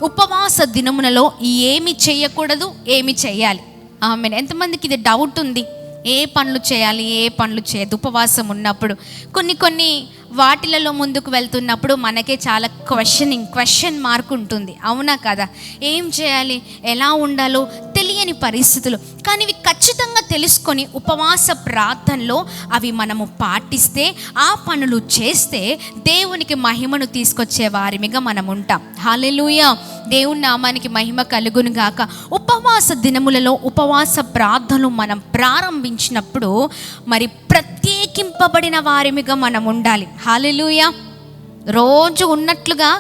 ఉపవాస దినములలో ఏమి చేయకూడదు, ఏమి చేయాలి? ఆమెన్. ఎంతమందికి ఇది డౌట్ ఉంది? ఏ పనులు చేయాలి, ఏ పనులు చేయదు ఉపవాసం ఉన్నప్పుడు? కొన్ని వాటిలలో ముందుకు వెళ్తున్నప్పుడు మనకే చాలా క్వశ్చన్ మార్క్ ఉంటుంది, అవునా కదా? ఏం చేయాలి, ఎలా ఉండాలో తెలియని పరిస్థితులు. కానీ ఇవి ఖచ్చితంగా తెలుసుకొని ఉపవాస ప్రార్థనలో అవి మనము పాటిస్తే, ఆ పనులు చేస్తే దేవునికి మహిమను తీసుకొచ్చే వారిమిగా మనం ఉంటాం. హల్లెలూయా. దేవుని నామానికి మహిమ కలుగును గాక. ఉపవాస దినములలో ఉపవాస ప్రార్థనలు మనం ప్రారంభించినప్పుడు మరి ప్రత్యేకింపబడిన వారిమిగా మనం ఉండాలి. హల్లెలూయా. రోజు ఉన్నట్లుగా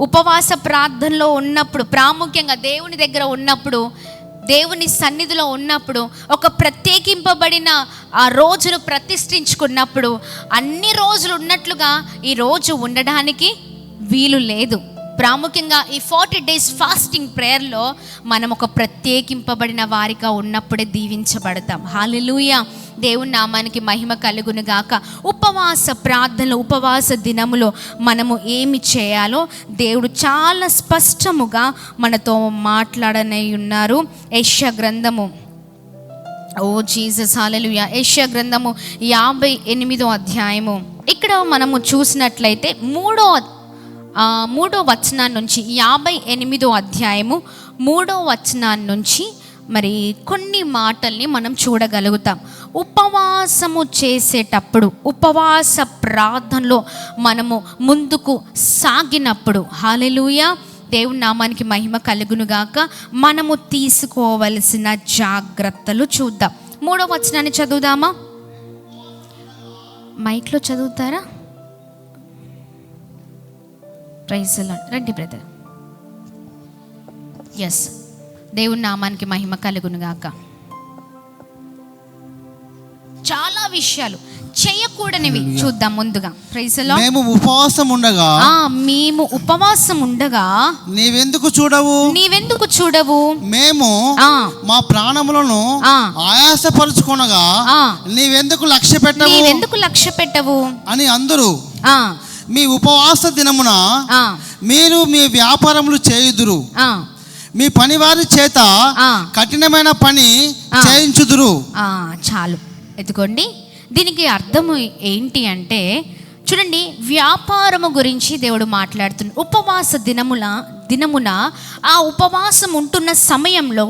ఉపవాస ప్రార్థనలో ఉన్నప్పుడు, ప్రాముఖ్యంగా దేవుని దగ్గర ఉన్నప్పుడు, దేవుని సన్నిధిలో ఉన్నప్పుడు, ఒక ప్రత్యేకింపబడిన ఆ రోజును ప్రతిష్ఠించుకున్నప్పుడు అన్ని రోజులు ఉన్నట్లుగా ఈ రోజు ఉండడానికి వీలు లేదు. ప్రాముఖ్యంగా ఈ 40 days ఫాస్టింగ్ ప్రేయర్లో మనం ఒక ప్రత్యేకింపబడిన వారిగా ఉన్నప్పుడే దీవించబడతాం. హల్లెలూయా. దేవుని నామానికి మహిమ కలుగును గాక. ఉపవాస ప్రార్థనలు, ఉపవాస దినములో మనము ఏమి చేయాలో దేవుడు చాలా స్పష్టముగా మనతో మాట్లాడనై ఉన్నారు. యెషయా గ్రంథము, ఓ జీసస్ హల్లెలూయా, యెషయా గ్రంథము 58వ అధ్యాయము. ఇక్కడ మనము చూసినట్లయితే మూడో వచనాన్ని నుంచి, 58వ అధ్యాయము 3వ వచనాన్ని నుంచి మరి కొన్ని మాటల్ని మనం చూడగలుగుతాం. ఉపవాసము చేసేటప్పుడు, ఉపవాస ప్రార్థనలో మనము ముందుకు సాగినప్పుడు, హల్లెలూయా, దేవుని నామానికి మహిమ కలుగునుగాక, మనము తీసుకోవలసిన జాగ్రత్తలు చూద్దాం. 3వ వచనాన్ని చదువుదామా? మైక్లో చదువుతారా? Praise the Lord. రండి బ్రదర్. ఎస్, దేవుని నామానికి మహిమ కలుగును గాక. చాలా విషయాలు చేయకూడనివి చూద్దాం ముందుగా. Praise the Lord. మేము ఉపవాసం ఉండగా నీవెందుకు చూడవు? మేము మా ప్రాణములను ఆయాసపరుచుకొనగా నీవెందుకు లక్ష్య పెట్టవు అని అందరూ మీ ఉపవాస దినమున మీరు మీ వ్యాపారములు చేయుదురు, మీ పనివారి చేత కఠినమైన పని చేయించుదురు. చాలు, ఎత్తుకోండి. దీనికి అర్థము ఏంటి అంటే, చూడండి, వ్యాపారము గురించి దేవుడు మాట్లాడుతున్నాడు. ఉపవాస దినమున ఆ ఉపవాసం ఉంటున్న సమయంలో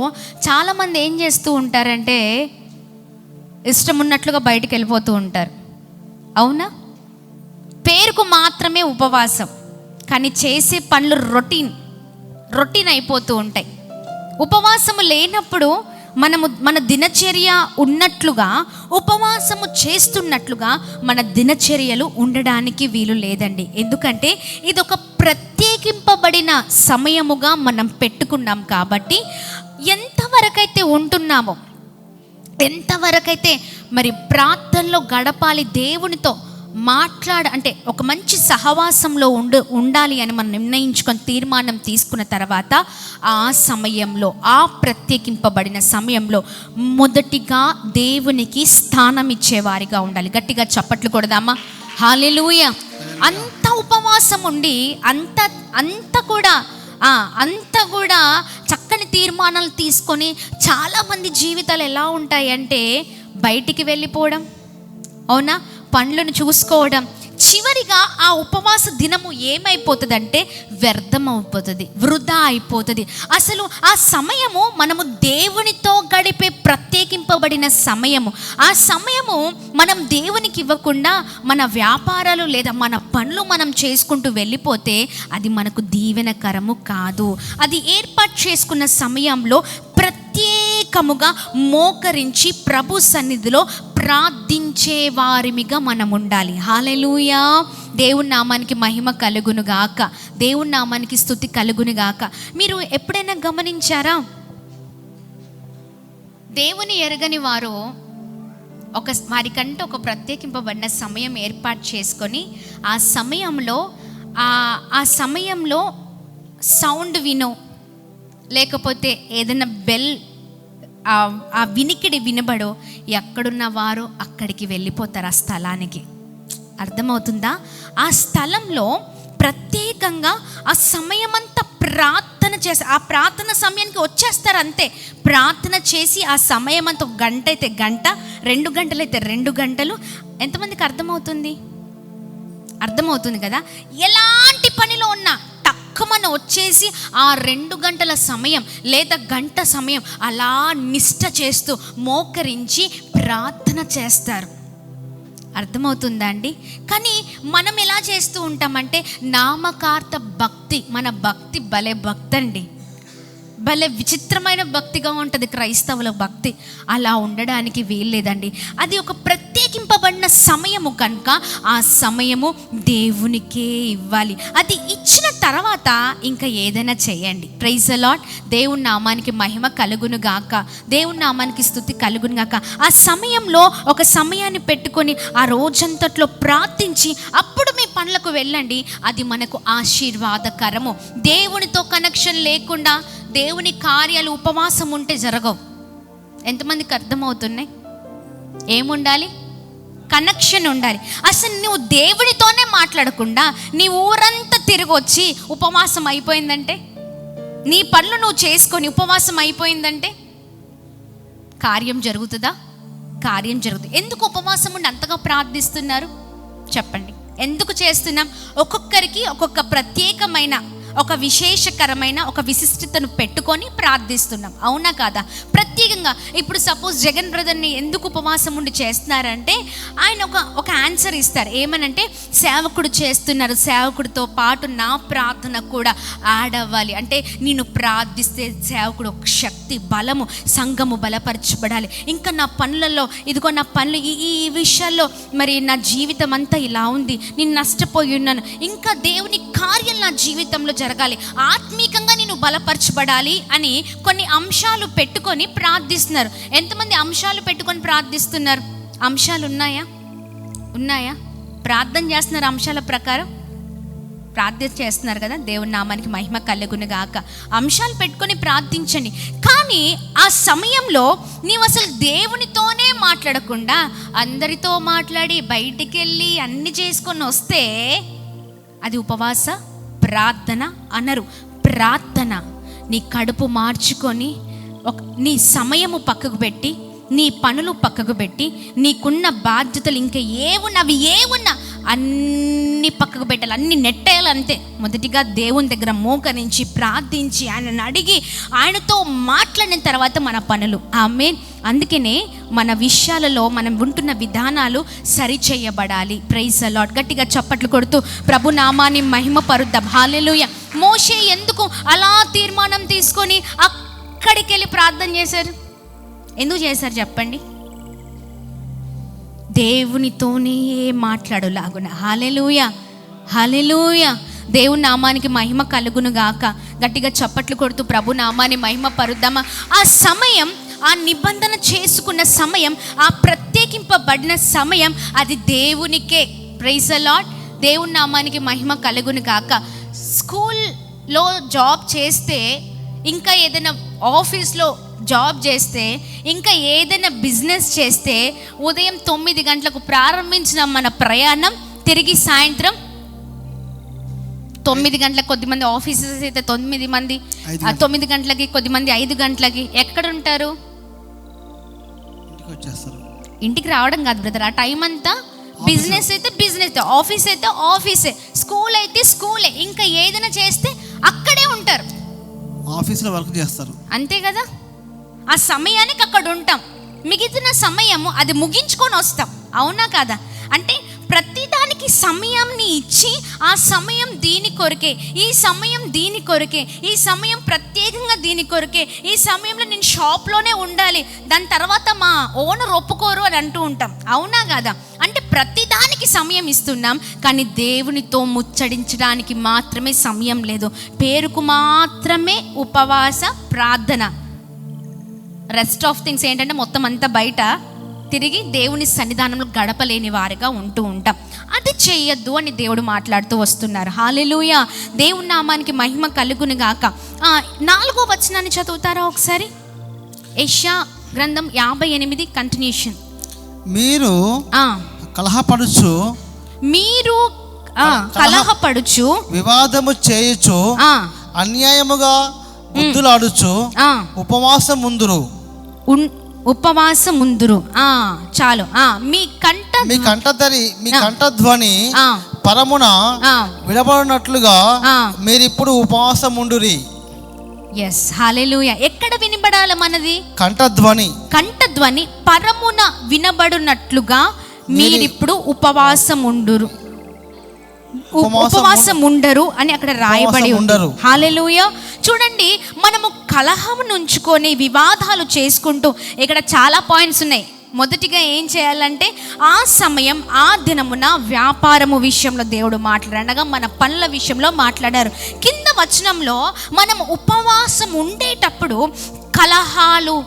చాలామంది ఏం చేస్తూ ఉంటారంటే, ఇష్టం ఉన్నట్లుగా బయటికి వెళ్ళిపోతూ ఉంటారు, అవునా? పేరుకు మాత్రమే ఉపవాసం, కానీ చేసే పనులు రొటీన్ అయిపోతూ ఉంటాయి. ఉపవాసము లేనప్పుడు మన దినచర్య ఉన్నట్లుగా, ఉపవాసము చేస్తున్నట్లుగా మన దినచర్యలు ఉండడానికి వీలు లేదండి. ఎందుకంటే ఇది ఒక ప్రత్యేకింపబడిన సమయముగా మనం పెట్టుకున్నాం కాబట్టి, ఎంతవరకైతే ఉంటున్నామో, ఎంతవరకైతే మరి ప్రార్థనలో గడపాలి, దేవునితో అంటే ఒక మంచి సహవాసంలో ఉండాలి అని మనం నిర్ణయించుకొని తీర్మానం తీసుకున్న తర్వాత, ఆ సమయంలో, ఆ ప్రత్యేకింపబడిన సమయంలో మొదటిగా దేవునికి స్థానం ఇచ్చేవారిగా ఉండాలి. గట్టిగా చప్పట్లు కొడదామా? హల్లెలూయా. అంత ఉపవాసం ఉండి అంత కూడా చక్కని తీర్మానాలు తీసుకొని చాలామంది జీవితాలు ఎలా ఉంటాయంటే, బయటికి వెళ్ళిపోవడం, అవునా, పనులను చూసుకోవడం, చివరిగా ఆ ఉపవాస దినము ఏమైపోతుందంటే వ్యర్థం అయిపోతుంది, వృధా అయిపోతుంది. అసలు ఆ సమయము మనము దేవునితో గడిపే ప్రత్యేకింపబడిన సమయము. ఆ సమయము మనం దేవునికి ఇవ్వకుండా మన వ్యాపారాలు లేదా మన పనులు మనం చేసుకుంటూ వెళ్ళిపోతే అది మనకు దీవెనకరము కాదు. అది ఏర్పాటు చేసుకున్న సమయంలో ప్రత్యేకముగా మోకరించి ప్రభు సన్నిధిలో ప్రార్థించే వారిమిగా మనం ఉండాలి. హల్లెలూయా. దేవుని నామానికి మహిమ కలుగును గాక, దేవుని నామానికి స్తుతి కలుగును గాక. మీరు ఎప్పుడైనా గమనించారా, దేవుని ఎరగని వారు వారికంటే ఒక ప్రత్యేకింపబడిన సమయం ఏర్పాటు చేసుకొని ఆ సమయంలో సౌండ్ వినో, లేకపోతే ఏదైనా బెల్ ఆ వినికిడి వినబడో, ఎక్కడున్న వారు అక్కడికి వెళ్ళిపోతారు, ఆ స్థలానికి. అర్థమవుతుందా? ఆ స్థలంలో ప్రత్యేకంగా ఆ సమయమంతా ప్రార్థన చేసి ఆ ప్రార్థన సమయానికి వచ్చేస్తారు అంతే. ప్రార్థన చేసి ఆ సమయం అంతా 1 గంట అయితే గంట, 2 గంటలు అయితే 2 గంటలు. ఎంతమందికి అర్థమవుతుంది? అర్థమవుతుంది కదా. ఎలాంటి పనిలో ఉన్నా టక్కుమని వచ్చేసి ఆ 2 గంటల సమయం లేదా గంట సమయం అలా నిష్ఠ చేస్తూ మోకరించి ప్రార్థన చేస్తారు. అర్థమవుతుందా అండి? కానీ మనం ఎలా చేస్తూ ఉంటామంటే నామకార్థ భక్తి. మన భక్తి భలే భక్తి అండి, భలే విచిత్రమైన భక్తిగా ఉంటుంది క్రైస్తవుల భక్తి. అలా ఉండడానికి వీల్లేదండి. అది ఒక ప్రత్యేకింపబడిన సమయము కనుక ఆ సమయము దేవునికే ఇవ్వాలి. అది ఇచ్చిన తర్వాత ఇంకా ఏదైనా చేయండి. Praise the Lord. దేవుని నామానికి మహిమ కలుగును గాక, దేవుని నామానికి స్తుతి కలుగును గాక. ఆ సమయంలో ఒక సమయాన్ని పెట్టుకొని ఆ రోజంతట్లో ప్రార్థించి అప్పుడు మీ పనులకు వెళ్ళండి. అది మనకు ఆశీర్వాదకరము. దేవునితో కనెక్షన్ లేకుండా దేవుని కార్యాలు ఉపవాసం ఉంటే జరగవు. ఎంతమందికి అర్థమవుతున్నాయి? ఏముండాలి? కనెక్షన్ ఉండాలి. అసలు నువ్వు దేవునితోనే మాట్లాడకుండా నీ ఊరంతా తిరిగి వచ్చి ఉపవాసం అయిపోయిందంటే, నీ పనులు నువ్వు చేసుకొని ఉపవాసం అయిపోయిందంటే కార్యం జరుగుతుందా? కార్యం జరుగుతుంది. ఎందుకు ఉపవాసం ఉండి అంతగా ప్రార్థిస్తున్నారు చెప్పండి? ఎందుకు చేస్తున్నాం? ఒక్కొక్కరికి ఒక్కొక్క ప్రత్యేకమైన ఒక విశేషకరమైన ఒక విశిష్టతను పెట్టుకొని ప్రార్థిస్తున్నాం. అవునా కాదా? ప్రత్యేకంగా ఇప్పుడు సపోజ్ జగన్ బ్రదర్ని ఎందుకు ఉపవాసం ఉండి చేస్తున్నారంటే ఆయన ఒక ఆన్సర్ ఇస్తారు. ఏమనంటే సేవకుడు చేస్తున్నారు, సేవకుడితో పాటు నా ప్రార్థన కూడా యాడ్ అవ్వాలి. అంటే నేను ప్రార్థిస్తే సేవకుడు ఒక శక్తి, బలము, సంఘము బలపరచబడాలి. ఇంకా నా పనులలో ఇదిగో నా పనులు ఈ విషయాల్లో మరి నా జీవితం అంతా ఇలా ఉంది, నేను నష్టపోయి ఉన్నాను, ఇంకా దేవుని కార్యం నా జీవితంలో జరగాలి, ఆత్మీకంగా నేను బలపరచబడాలి అని కొన్ని అంశాలు పెట్టుకొని ప్రార్థిస్తున్నారు. ఎంతమంది అంశాలు పెట్టుకొని ప్రార్థిస్తున్నారు? అంశాలు ఉన్నాయా? ప్రార్థన చేస్తున్నారు, అంశాల ప్రకారం ప్రార్థన చేస్తున్నారు కదా. దేవుని నామానికి మహిమ కలుగును గాక. అంశాలు పెట్టుకొని ప్రార్థించండి. కానీ ఆ సమయంలో నీవు అసలు దేవునితోనే మాట్లాడకుండా అందరితో మాట్లాడి బయటికి వెళ్ళి అన్ని చేసుకొని వస్తే అది ఉపవాస ప్రార్థన అనరు. ప్రార్థన నీ కడుపు మార్చుకొని నీ సమయము పక్కకు పెట్టి, నీ పనులు పక్కకు పెట్టి, నీకున్న బాధ్యతలు ఇంకా ఏవున్నా అన్ని పక్కకు పెట్టాలి, అన్ని నెట్టేయాలి అంతే. మొదటిగా దేవుని దగ్గర మోకరించి ప్రార్థించి ఆయనను అడిగి ఆయనతో మాట్లాడిన తర్వాత మన పనులు. ఆమేన్. అందుకనే మన విషయాలలో మనం ఉంటున్న విధానాలు సరిచేయబడాలి. Praise the Lord. గట్టిగా చప్పట్లు కొడుతూ ప్రభు నామాన్ని మహిమ పరుద్దాం. హల్లెలూయా. మోషే ఎందుకు అలా తీర్మానం తీసుకొని అక్కడికి వెళ్ళి ప్రార్థన చేశారు? ఎందుకు చేశారు చెప్పండి? దేవునితోనే మాట్లాడులాగున. హల్లెలూయా, హల్లెలూయా. దేవుని నామానికి మహిమ కలుగును గాక. గట్టిగా చప్పట్లు కొడుతూ ప్రభు నామాన్ని మహిమ పరుద్దామా. ఆ సమయం, ఆ నిబంధన చేసుకున్న సమయం, ఆ ప్రత్యేకింపబడిన సమయం అది దేవునికే. Praise the Lord. దేవుని నామానికి మహిమ కలుగును గాక. స్కూల్లో జాబ్ చేస్తే, ఇంకా ఏదైనా ఆఫీస్లో జాబ్ చేస్తే, ఇంకా ఏదైనా బిజినెస్ చేస్తే ఉదయం 9 గంటలకు ప్రారంభించిన మన ప్రయాణం తిరిగి సాయంత్రం 9 గంటలకు, కొద్దిమంది ఆఫీసెస్ అయితే 9 మంది 9 గంటలకి, కొద్దిమంది 5 గంటలకి. ఎక్కడ ఉంటారు? ఇంటికి రావడం కాదు బ్రదర్. ఆ టైం అంతా బిజినెస్ అయితే బిజినెస్, ఆఫీస్ అయితే ఆఫీసే, స్కూల్ అయితే స్కూలే, ఇంకా ఏదైనా చేస్తే అక్కడే ఉంటారు, ఆఫీస్లో వర్క్ చేస్తారు. అంతే కదా. ఆ సమయానికి అక్కడ ఉంటాం, మిగిలిన సమయము అది ముగించుకొని వస్తాం. అవునా కాదా? అంటే ప్రతిదానికి సమయాన్ని ఇచ్చి ఆ సమయం దీని కొరకే, ఈ సమయం దీని కొరకే, ఈ సమయం ప్రత్యేకంగా దీని కొరకే, ఈ సమయంలో నేను షాప్లోనే ఉండాలి, దాని తర్వాత మా ఓనర్ ఒప్పుకోరు అని అంటూ ఉంటాం. అవునా కాదా? అంటే ప్రతిదానికి సమయం ఇస్తున్నాం, కానీ దేవునితో ముచ్చడించడానికి మాత్రమే సమయం లేదు. పేరుకు మాత్రమే ఉపవాస ప్రార్థన. రెస్ట్ ఆఫ్ థింగ్స్ ఏంటంటే మొత్తం అంతా బయట తిరిగి దేవుని సన్నిధానంలో గడపలేని వారిగా ఉంటూ ఉంటాం. అది చేయొద్దు అని దేవుడు మాట్లాడుతూ వస్తున్నారు. హల్లెలూయా. దేవుని నామానికి మహిమ కలుగును గాక. 4వ వచనాన్ని చదువుతారా ఒకసారి? యెషయా గ్రంథం 58 కంటిన్యూషన్. మీరు కలహపడుచు వివాదము చేయుచు అన్యాయముగా బుద్ధులాడుచు ఉపవాసం ముందురు. ఉపవాసం ముందురు. చాలు. మీ కంఠధ్వని పరమున వినబడినట్లుగా మీరిప్పుడు ఉపవాసం ఉండురి. ఎస్, హల్లెలూయా. ఎక్కడ వినబడాలి మనది? కంఠధ్వని పరమున వినబడునట్లుగా మీరిప్పుడు ఉపవాసం ఉండురు. ఉపవాసం ఉండరు అని అక్కడ రాయబడి ఉండరు. హల్లెలూయా. చూడండి, మనము కలహం నుంచుకొని వివాదాలు చేసుకుంటూ, ఇక్కడ చాలా పాయింట్స్ ఉన్నాయి. మొదటిగా ఏం చేయాలంటే, ఆ సమయం ఆ దినమున వ్యాపారము విషయంలో దేవుడు మాట్లాడగా మన పనుల విషయంలో మాట్లాడారు. కింద వచనంలో మనం ఉపవాసం ఉండేటప్పుడు కలహాలు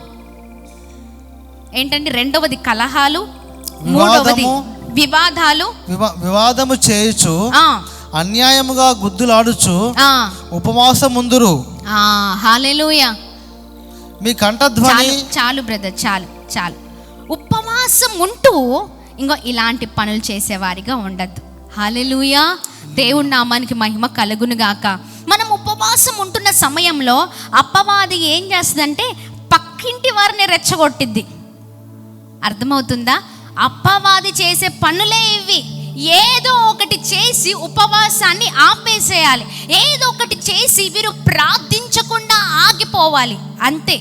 ఏంటంటే, రెండవది కలహాలు, మూడవది వివాదము చేయుచు అన్యాయముగా గుద్దులాడుచు ఉపవాసం ముందురు. హల్లెలూయా. మీ కంఠధ్వని చాలు బ్రదర్, చాలు. ఉపవాసం ఉంటూ ఇంకో ఇలాంటి పనులు చేసేవారిగా ఉండద్దు. హల్లెలూయా. దేవుడి నామానికి మహిమ కలుగును గాక. మనం ఉపవాసం ఉంటున్న సమయంలో అపవాది ఏం చేస్తుందంటే పక్కింటి వారిని రెచ్చగొట్టిద్ది. అర్థమవుతుందా? అపవాది చేసే పనులే ఇవి. ఏదో ఒకటి చేసి ఉపవాసాన్ని ఆపేసేయాలి, ఏదో ఒకటి చేసి వీరు ప్రార్థించకుండా ఆగిపోవాలి, అంతే.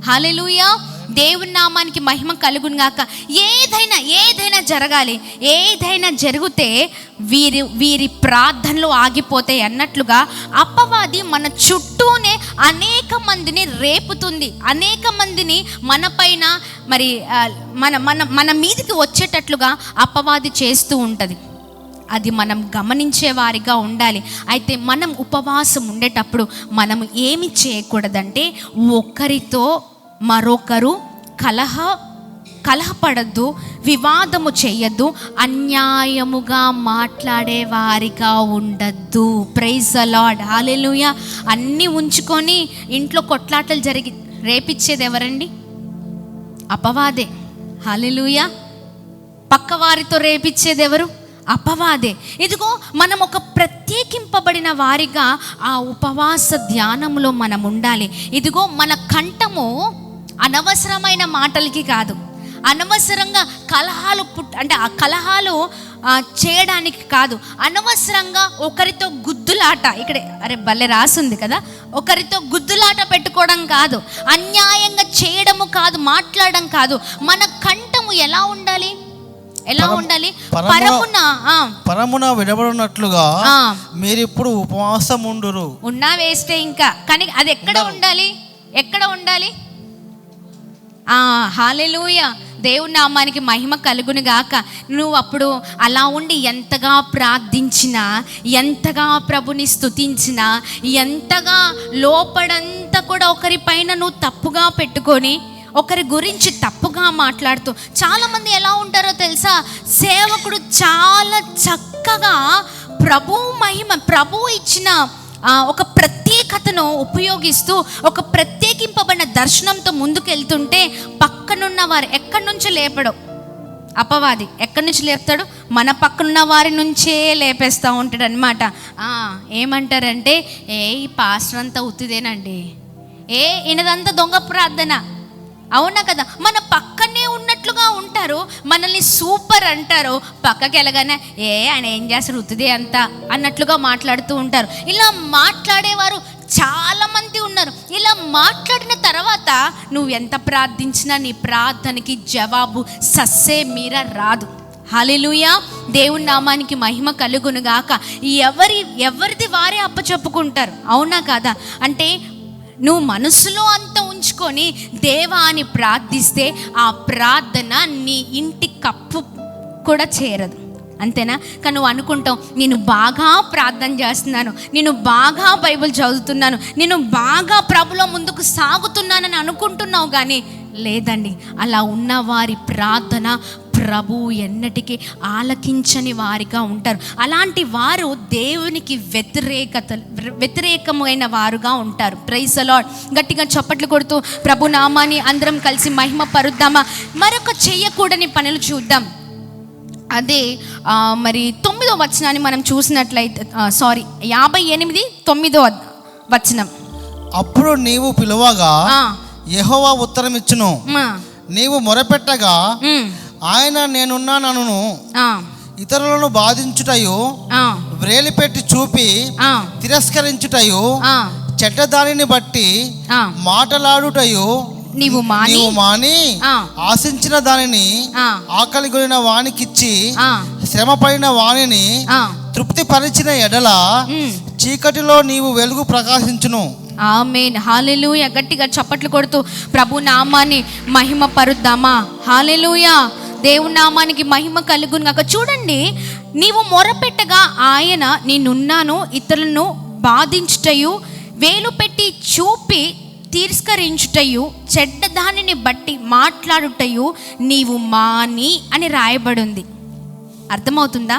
హల్లెలూయా. దేవుని నామానికి మహిమ కలుగును గాక. ఏదైనా జరగాలి, ఏదైనా జరిగితే వీరి ప్రార్థనలు ఆగిపోతాయి అన్నట్లుగా అపవాది మన చుట్టూనే అనేక మందిని రేపుతుంది, అనేక మందిని మన పైన మరి మన మీదకి వచ్చేటట్లుగా అపవాది చేస్తూ ఉంటుంది. అది మనం గమనించే వారిగా ఉండాలి. అయితే మనం ఉపవాసం ఉండేటప్పుడు మనం ఏమి చేయకూడదంటే, ఒకరితో మరొకరు కలహపడద్దు, వివాదము చేయొద్దు, అన్యాయముగా మాట్లాడే వారిగా ఉండద్దు. Praise the lord. హల్లెలూయా. అన్నీ ఉంచుకొని ఇంట్లో కొట్లాటలు రేపిచ్చేది ఎవరండి? అపవాదే. హల్లెలూయా. పక్కవారితో రేపిచ్చేది ఎవరు? అపవాదే. ఇదిగో మనం ఒక ప్రత్యేకింపబడిన వారిగా ఆ ఉపవాస ధ్యానంలో మనం ఉండాలి. ఇదిగో మన కంఠము అనవసరమైన మాటలకి కాదు, అనవసరంగా కలహాలు అంటే ఆ కలహాలు చేయడానికి కాదు, అనవసరంగా ఒకరితో గుద్దులాట, ఇక్కడ భలే రాసింది కదా, ఒకరితో గుద్దులాట పెట్టుకోవడం కాదు, అన్యాయంగా చేయడము కాదు, మాట్లాడడం కాదు. మన కంఠము ఎలా ఉండాలి? పరమున వినబడినట్లుగా మీరు ఇప్పుడు ఉపవాసం ఉండురు. ఉన్నా వేస్తే ఇంకా. కానీ అది ఎక్కడ ఉండాలి? హల్లెలూయా. దేవుని నామానికి మహిమ కలుగును గాక. నువ్వు అప్పుడు అలా ఉండి ఎంతగా ప్రార్థించినా, ఎంతగా ప్రభుని స్తుతించినా, ఎంతగా లోపడంతా కూడా ఒకరి పైన నువ్వు తప్పుగా పెట్టుకొని, ఒకరి గురించి తప్పుగా మాట్లాడుతూ, చాలామంది ఎలా ఉంటారో తెలుసా? సేవకుడు చాలా చక్కగా ప్రభు ఇచ్చిన ఒక ప్రత్యేకతను ఉపయోగిస్తూ ఒక ప్రత్యేకింపబడిన దర్శనంతో ముందుకు వెళ్తుంటే పక్కనున్న వారు ఎక్కడి నుంచి లేపడు అపవాది. ఎక్కడి నుంచి లేపుతాడు? మన పక్కనున్న వారి నుంచే లేపేస్తూ ఉంటాడు అనమాట. ఏమంటారంటే, ఈ పాస్టర్ అంతా ఉత్తిదేనండి, ఈయనదంతా దొంగ ప్రార్థన. అవునా కదా? మన పక్కనే ఉన్నట్లుగా ఉంటారు, మనల్ని సూపర్ అంటారు, పక్కకి వెళ్ళగానే ఆయన ఏం చేస్తారు ఉత్తుదే అంతా అన్నట్లుగా మాట్లాడుతూ ఉంటారు. ఇలా మాట్లాడేవారు చాలామంది ఉన్నారు. ఇలా మాట్లాడిన తర్వాత నువ్వు ఎంత ప్రార్థించినా నీ ప్రార్థనకి జవాబు సస్సే మీర రాదు. హల్లెలూయా. దేవుని నామానికి మహిమ కలుగును గాక. ఎవరిది వారే అప్పచెప్పుకుంటారు, అవునా కదా? అంటే నువ్వు మనసులో అంత ఉంచుకొని దేవా అని ప్రార్థిస్తే ఆ ప్రార్థన నీ ఇంటి కప్పు కూడా చేరదు, అంతేనా? కానీ నువ్వు అనుకుంటావు, నేను బాగా ప్రార్థన చేస్తున్నాను, నేను బాగా బైబిల్ చదువుతున్నాను, నేను బాగా ప్రభులో ముందుకు సాగుతున్నానని అనుకుంటున్నావు. కానీ లేదండి, అలా ఉన్న వారి ప్రార్థన ప్రభు ఆలకించని వారిగా ఉంటారు. అలాంటి వారు దేవునికి వ్యతిరేకమైన వారుగా ఉంటారు. Praise the Lord. గట్టిగా చప్పట్లు కొడుతూ ప్రభు నామాన్ని అందరం కలిసి మహిమ పరుద్దామా? మరొక చేయకూడని పనులు చూద్దాం. అదే మరి 9వ వచనాన్ని మనం చూసినట్లయితే 58 9 వచనం. అప్పుడు నీవు పిలువగా యెహోవా ఉత్తరమిచ్చును, నీవు మొరపెట్టగా ఆయన నేనున్నానను. ఇతరులను బాధించుటయు, వ్రేలిపెట్టి చూపి తిరస్కరించుటయు, చెడ్డదానిని బట్టి మాటలాడుటయు నీవు మాని ఆశించిన దానిని ఆకలిగొనిన వానికిచ్చి శ్రమపడిన వానిని తృప్తిపరిచిన ఎడల చీకటిలో నీవు వెలుగు ప్రకాశించును. ఆమేన్. హల్లెలూయా. గట్టిగా చప్పట్లు కొడుతూ ప్రభు నామాన్ని మహిమ పరుద్దామా. హల్లెలూయా. దేవుని నామానికి మహిమ కలుగును గాక. చూడండి, నీవు మొరపెట్టగా ఆయన నేనున్నాను, ఇతరులను బాధించుటయు, వేలు పెట్టి చూపి తిరస్కరించుటయు, చెడ్డ దానిని బట్టి మాట్లాడుటయు నీవు మాని అని రాయబడింది. అర్థమవుతుందా?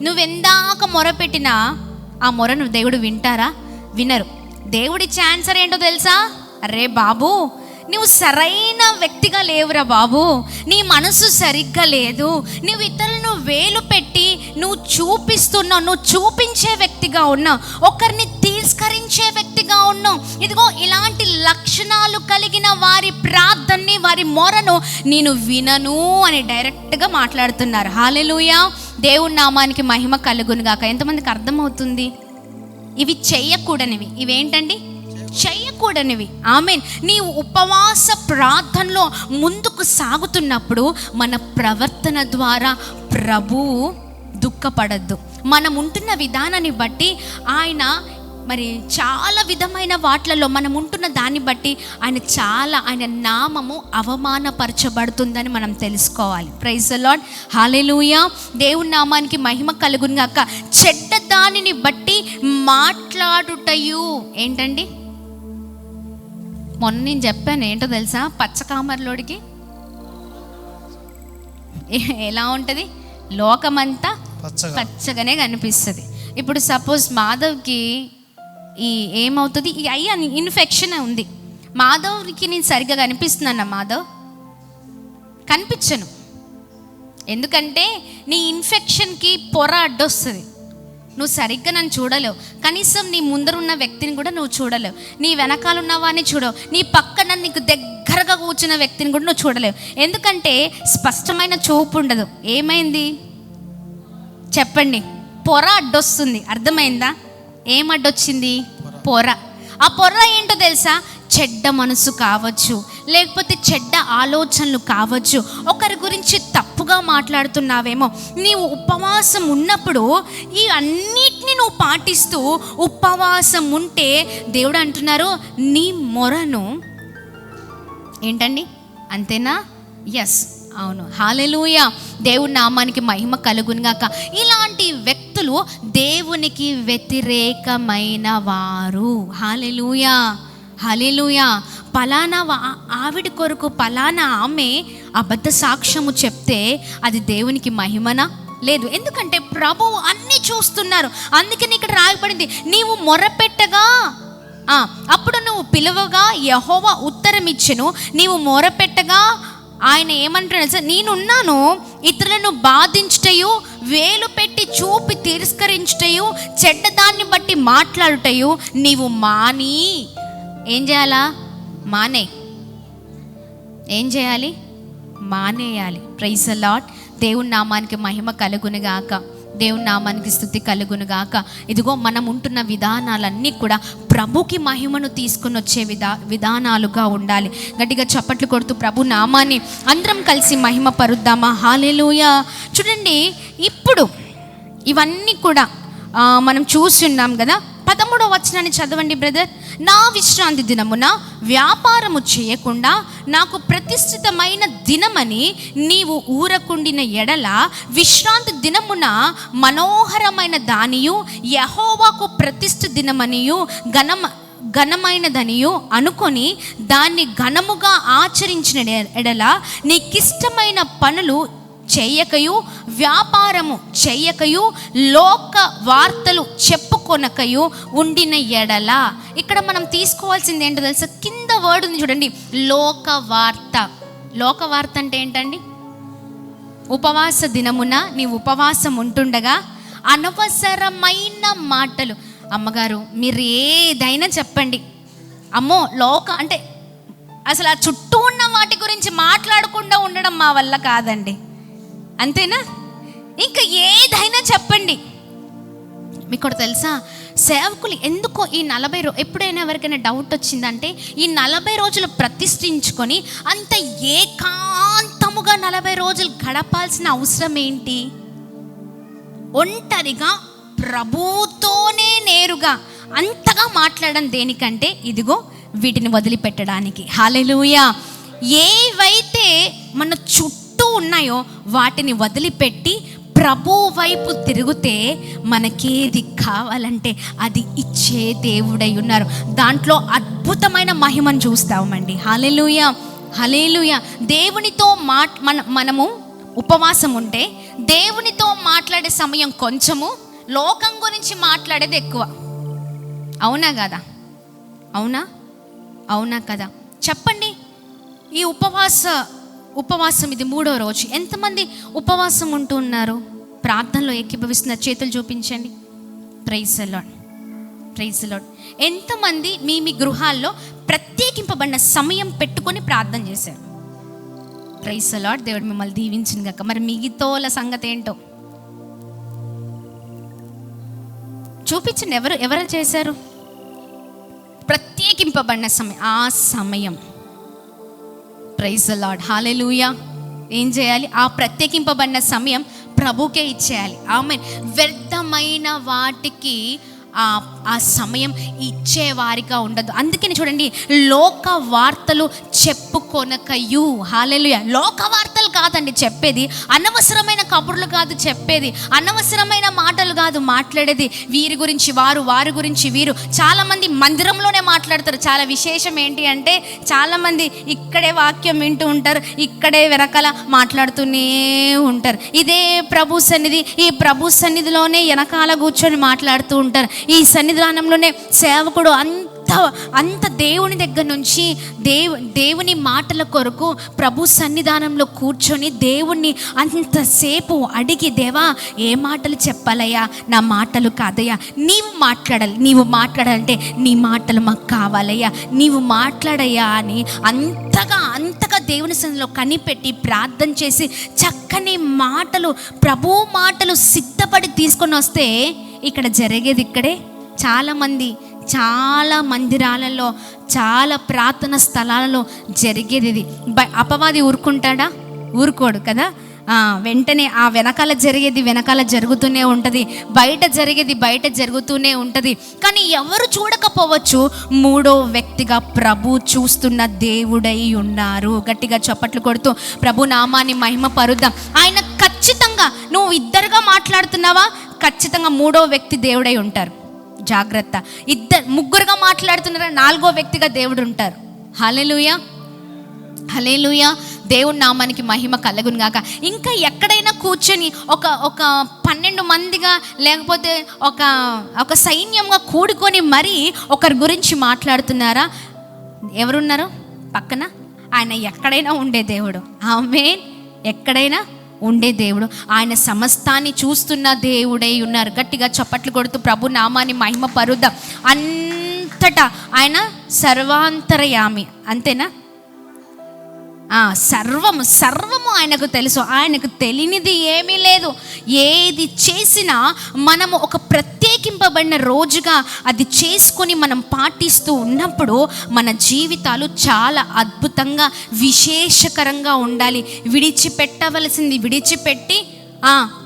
నువ్వెందాక మొరపెట్టినా ఆ మొరను దేవుడు వింటారా? వినరు. దేవుడిచ్చే ఆన్సర్ ఏంటో తెలుసా? అరే బాబు, నువ్వు సరైన వ్యక్తిగా లేవురా బాబు, నీ మనసు సరిగ్గా లేదు, నువ్వు ఇతరులను వేలు పెట్టి నువ్వు చూపిస్తున్నావు, నువ్వు చూపించే వ్యక్తిగా ఉన్నావు, ఒకరిని తిరస్కరించే వ్యక్తిగా ఉన్నావు. ఇదిగో ఇలాంటి లక్షణాలు కలిగిన వారి ప్రార్థనని, వారి మొరను నేను వినను అని డైరెక్ట్గా మాట్లాడుతున్నారు. హల్లెలూయా. దేవుని నామానికి మహిమ కలుగును గాక. ఎంతమందికి అర్థమవుతుంది? ఇవి చెయ్యకూడనివి. ఇవేంటండి? చెయ్యకూడనివి. ఆమేన్. నీవు ఉపవాస ప్రార్థనలో ముందుకు సాగుతున్నప్పుడు మన ప్రవర్తన ద్వారా ప్రభువు దుఃఖపడద్దు. మనం ఉంటున్న విధానాన్ని బట్టి ఆయన మరి చాలా విధమైన వాటిలలో మనం ఉంటున్న దాన్ని బట్టి ఆయన నామము అవమానపరచబడుతుందని మనం తెలుసుకోవాలి. Praise the Lord. హల్లెలూయా. దేవుని నామానికి మహిమ కలుగును గాక. చెడ్డ దానిని బట్టి మాట్లాడుటయు ఏంటండి? మొన్న నేను చెప్పాను ఏంటో తెలుసా? పచ్చకామర్లోడికి ఎలా ఉంటుంది? లోకమంతా పచ్చగానే కనిపిస్తుంది. ఇప్పుడు సపోజ్ మాధవ్కి ఏమవుతుంది? ఈ అయ్యి ఇన్ఫెక్షన్ ఉంది. మాధవ్కి నేను సరిగ్గా కనిపిస్తున్నాను? మాధవ్ కనిపించను. ఎందుకంటే నీ ఇన్ఫెక్షన్కి పొర అడ్డొస్తుంది. నువ్వు సరిగ్గా నన్ను చూడలేవు. కనీసం నీ ముందరున్న వ్యక్తిని కూడా నువ్వు చూడలేవు. నీ వెనకాల ఉన్నవాడిని చూడవు. నీ పక్కన నీకు దగ్గరగా కూర్చున్న వ్యక్తిని కూడా నువ్వు చూడలేవు. ఎందుకంటే స్పష్టమైన చూపు ఉండదు. ఏమైంది చెప్పండి? పొర అడ్డొస్తుంది. అర్థమైందా? ఏం అడ్డొచ్చింది? పొర. ఆ పొర ఏంటో తెలుసా? చెడ్డ మనసు కావచ్చు, లేకపోతే చెడ్డ ఆలోచనలు కావచ్చు, ఒకరి గురించి తప్పుగా మాట్లాడుతున్నావేమో. నీవు ఉపవాసం ఉన్నప్పుడు ఈ అన్నిటిని నువ్వు పాటిస్తూ ఉపవాసం ఉంటే దేవుడు అంటున్నారు నీ మొరను ఏంటండి? అంతేనా? ఎస్, అవును. హల్లెలూయా. దేవుని నామానికి మహిమ కలుగును గాక. ఇలాంటి వ్యక్తులు దేవునికి వ్యతిరేకమైన వారు. హల్లెలూయా. హల్లెలూయా. పలానా ఆవిడ కొరకు పలానా ఆమె అబద్ధ సాక్ష్యము చెప్తే అది దేవునికి మహిమనా? లేదు. ఎందుకంటే ప్రభువు అన్నీ చూస్తున్నారు. అందుకని ఇక్కడ రాయబడింది, నీవు మొరపెట్టగా అప్పుడు నువ్వు పిలువగా యెహోవా ఉత్తరం ఇచ్చెను, నీవు మొరపెట్టగా ఆయన ఏమంటున్నాడు సార్? నేనున్నాను, ఇతరులను బాధించుటయు, వేలు పెట్టి చూపి తిరస్కరించుటయు, చెడ్డదాన్ని బట్టి మాట్లాడుటయు నీవు మాని. ఏం చేయాలా? మానే. ఏం చేయాలి? మానేయాలి. Praise the Lord. దేవుని నామానికి మహిమ కలుగునుగాక. దేవుని నామానికి స్తుతి కలుగునుగాక. ఇదిగో మనం ఉంటున్న విధానాలన్నీ కూడా ప్రభుకి మహిమను తీసుకుని వచ్చే విధానాలుగా ఉండాలి. గట్టిగా చప్పట్లు కొడుతూ ప్రభు నామాన్ని అందరం కలిసి మహిమ పరుద్దామా. హల్లెలూయా. చూడండి, ఇప్పుడు ఇవన్నీ కూడా మనం చూస్తున్నాం కదా. 13వ వచనాన్ని చదవండి బ్రదర్. నా విశ్రాంతి దినమున వ్యాపారము చేయకుండా నాకు ప్రతిష్ఠితమైన దినమని నీవు ఊరకుండిన ఎడల, విశ్రాంతి దినమున మనోహరమైన దానియు యెహోవాకు ప్రతిష్ఠ దినమనియు ఘనమైనదనియు అనుకొని దాన్ని ఘనముగా ఆచరించిన ఎడల, నీకిష్టమైన పనులు చేయకయు, వ్యాపారము చేయకయు, లోక వార్తలు చెప్పుకొనకయు ఉండిన ఎడల. ఇక్కడ మనం తీసుకోవాల్సింది ఏంటో తెలుసా? కింద వర్డ్ ఉంది చూడండి, లోక వార్త. లోక వార్త అంటే ఏంటండి? ఉపవాస దినమున నీవు ఉపవాసం ఉంటుండగా అనవసరమైన మాటలు. అమ్మగారు మీరు ఏదైనా చెప్పండి, అమ్మో అంటే అసలు ఆ చుట్టూ ఉన్న వాటి గురించి మాట్లాడకుండా ఉండడం మా వల్ల కాదండి. అంతేనా? ఇంకా ఏదైనా చెప్పండి. మీకు కూడా తెలుసా, సేవకులు ఎందుకో ఈ 40 ఎప్పుడైనా ఎవరికైనా డౌట్ వచ్చిందంటే ఈ 40 రోజులు ప్రతిష్ఠించుకొని అంత ఏకాంతముగా 40 రోజులు గడపాల్సిన అవసరం ఏంటి? ఒంటరిగా ప్రభుతోనే నేరుగా అంతగా మాట్లాడడం దేనికంటే ఇదిగో వీటిని వదిలిపెట్టడానికి. హల్లెలూయా. ఏవైతే మన చుట్టూ ఉన్నాయో వాటిని వదిలిపెట్టి ప్రభు వైపు తిరిగితే మనకేది కావాలంటే అది ఇచ్చే దేవుడై ఉన్నారు. దాంట్లో అద్భుతమైన మహిమను చూస్తామండి. హల్లెలూయా, హల్లెలూయా. దేవునితో మనము ఉపవాసం ఉంటే దేవునితో మాట్లాడే సమయం కొంచెము, లోకం గురించి మాట్లాడేది ఎక్కువ. అవునా కదా? అవునా కదా? చెప్పండి. ఈ ఉపవాసం ఇది 3వ రోజు. ఎంతమంది ఉపవాసం ఉంటూ ఉన్నారు? ప్రార్థనలో ఏకీభవిస్తున్న చేతులు చూపించండి. Praise the Lord, praise the Lord. ఎంతమంది మీ గృహాల్లో ప్రత్యేకింపబడిన సమయం పెట్టుకొని ప్రార్థన చేశారు? Praise the Lord. దేవుడు మిమ్మల్ని దీవించిన గాక. మరి మిగతాల సంగతి ఏంటో చూపించండి. ఎవరు చేశారు? ప్రత్యేకింపబడిన సమయం, ఆ సమయం. ప్రైజ్ ది లార్డ్, హల్లెలూయా. ఏం చేయాలి? ఆ ప్రత్యేకింపబడిన సమయం ప్రభుకే ఇచ్చేయాలి. ఆమేన్. వ్యర్థమైన వాటికి ఆ సమయం ఇచ్చేవారిగా ఉండదు. అందుకని చూడండి, లోక వార్తలు చెప్పుకొనకయు. హల్లెలూయా. లోక వార్తలు కాదండి చెప్పేది, అనవసరమైన కబుర్లు కాదు చెప్పేది, అనవసరమైన మాటలు కాదు మాట్లాడేది. వీరి గురించి వారి గురించి వీరు. చాలామంది మందిరంలోనే మాట్లాడతారు. చాలా విశేషం ఏంటి అంటే చాలామంది ఇక్కడే వాక్యం వింటూ ఉంటారు, ఇక్కడే వెనకాల మాట్లాడుతూనే ఉంటారు. ఇదే ప్రభు సన్నిధి, ఈ ప్రభు సన్నిధిలోనే వెనకాల కూర్చొని మాట్లాడుతూ ఉంటారు. ఈ సన్నిధానంలోనే సేవకుడు అంత దేవుని దగ్గర నుంచి దేవుని మాటల కొరకు ప్రభు సన్నిధానంలో కూర్చొని దేవుణ్ణి అంతసేపు అడిగి, దేవా ఏ మాటలు చెప్పాలయ్యా, నా మాటలు కాదయ్యా, నీవు మాట్లాడాలంటే నీ మాటలు మాకు కావాలయ్యా, నీవు మాట్లాడయ్యా అని అంతగా దేవుని సన్నిధిలో కనిపెట్టి ప్రార్థన చేసి చక్కని మాటలు, ప్రభు మాటలు సిద్ధపడి తీసుకొని వస్తే ఇక్కడ జరిగేది ఇక్కడే. చాలా మందిరాలలో, చాలా ప్రార్థన స్థలాలలో జరిగేది ఇది. అపవాది ఊరుకుంటాడా? ఊరుకోడు కదా. వెంటనే ఆ వెనకాల జరుగుతూనే ఉంటుంది, బయట జరిగేది బయట జరుగుతూనే ఉంటుంది. కానీ ఎవరు చూడకపోవచ్చు, 3వ వ్యక్తిగా ప్రభు చూస్తున్న దేవుడై ఉన్నారు. గట్టిగా చప్పట్లు కొడుతూ ప్రభు నామాన్ని మహిమ పరుద్దాం. ఆయన ఖచ్చితంగా, నువ్వు ఇద్దరుగా మాట్లాడుతున్నావా, ఖచ్చితంగా 3వ వ్యక్తి దేవుడై ఉంటారు. జాగ్రత్త. ముగ్గురుగా మాట్లాడుతున్నారా, 4వ వ్యక్తిగా దేవుడు ఉంటారు. హల్లెలూయా, హల్లెలూయా. దేవుని నామానికి మహిమ కలుగును గాక. ఇంకా ఎక్కడైనా కూర్చొని ఒక 12 మందిగా లేకపోతే ఒక సైన్యంగా కూడుకొని మరీ ఒకరి గురించి మాట్లాడుతున్నారా? ఎవరున్నారు పక్కన? ఆయన ఎక్కడైనా ఉండే దేవుడు. ఆమేన్. ఎక్కడైనా ఉండే దేవుడు. ఆయన సమస్తాన్ని చూస్తున్న దేవుడై ఉన్నారు. గట్టిగా చప్పట్లు కొడుతూ ప్రభు నామాన్ని మహిమ పరుద్దాం. అంతటా ఆయన సర్వాంతరయామి. అంతేనా? సర్వము ఆయనకు తెలుసు. ఆయనకు తెలియనిది ఏమీ లేదు. ఏది చేసినా మనము ఒక ప్రత్యేకింపబడిన రోజుగా అది చేసుకొని మనం పాటిస్తూ ఉన్నప్పుడు మన జీవితాలు చాలా అద్భుతంగా, విశేషకరంగా ఉండాలి. విడిచిపెట్టవలసింది విడిచిపెట్టి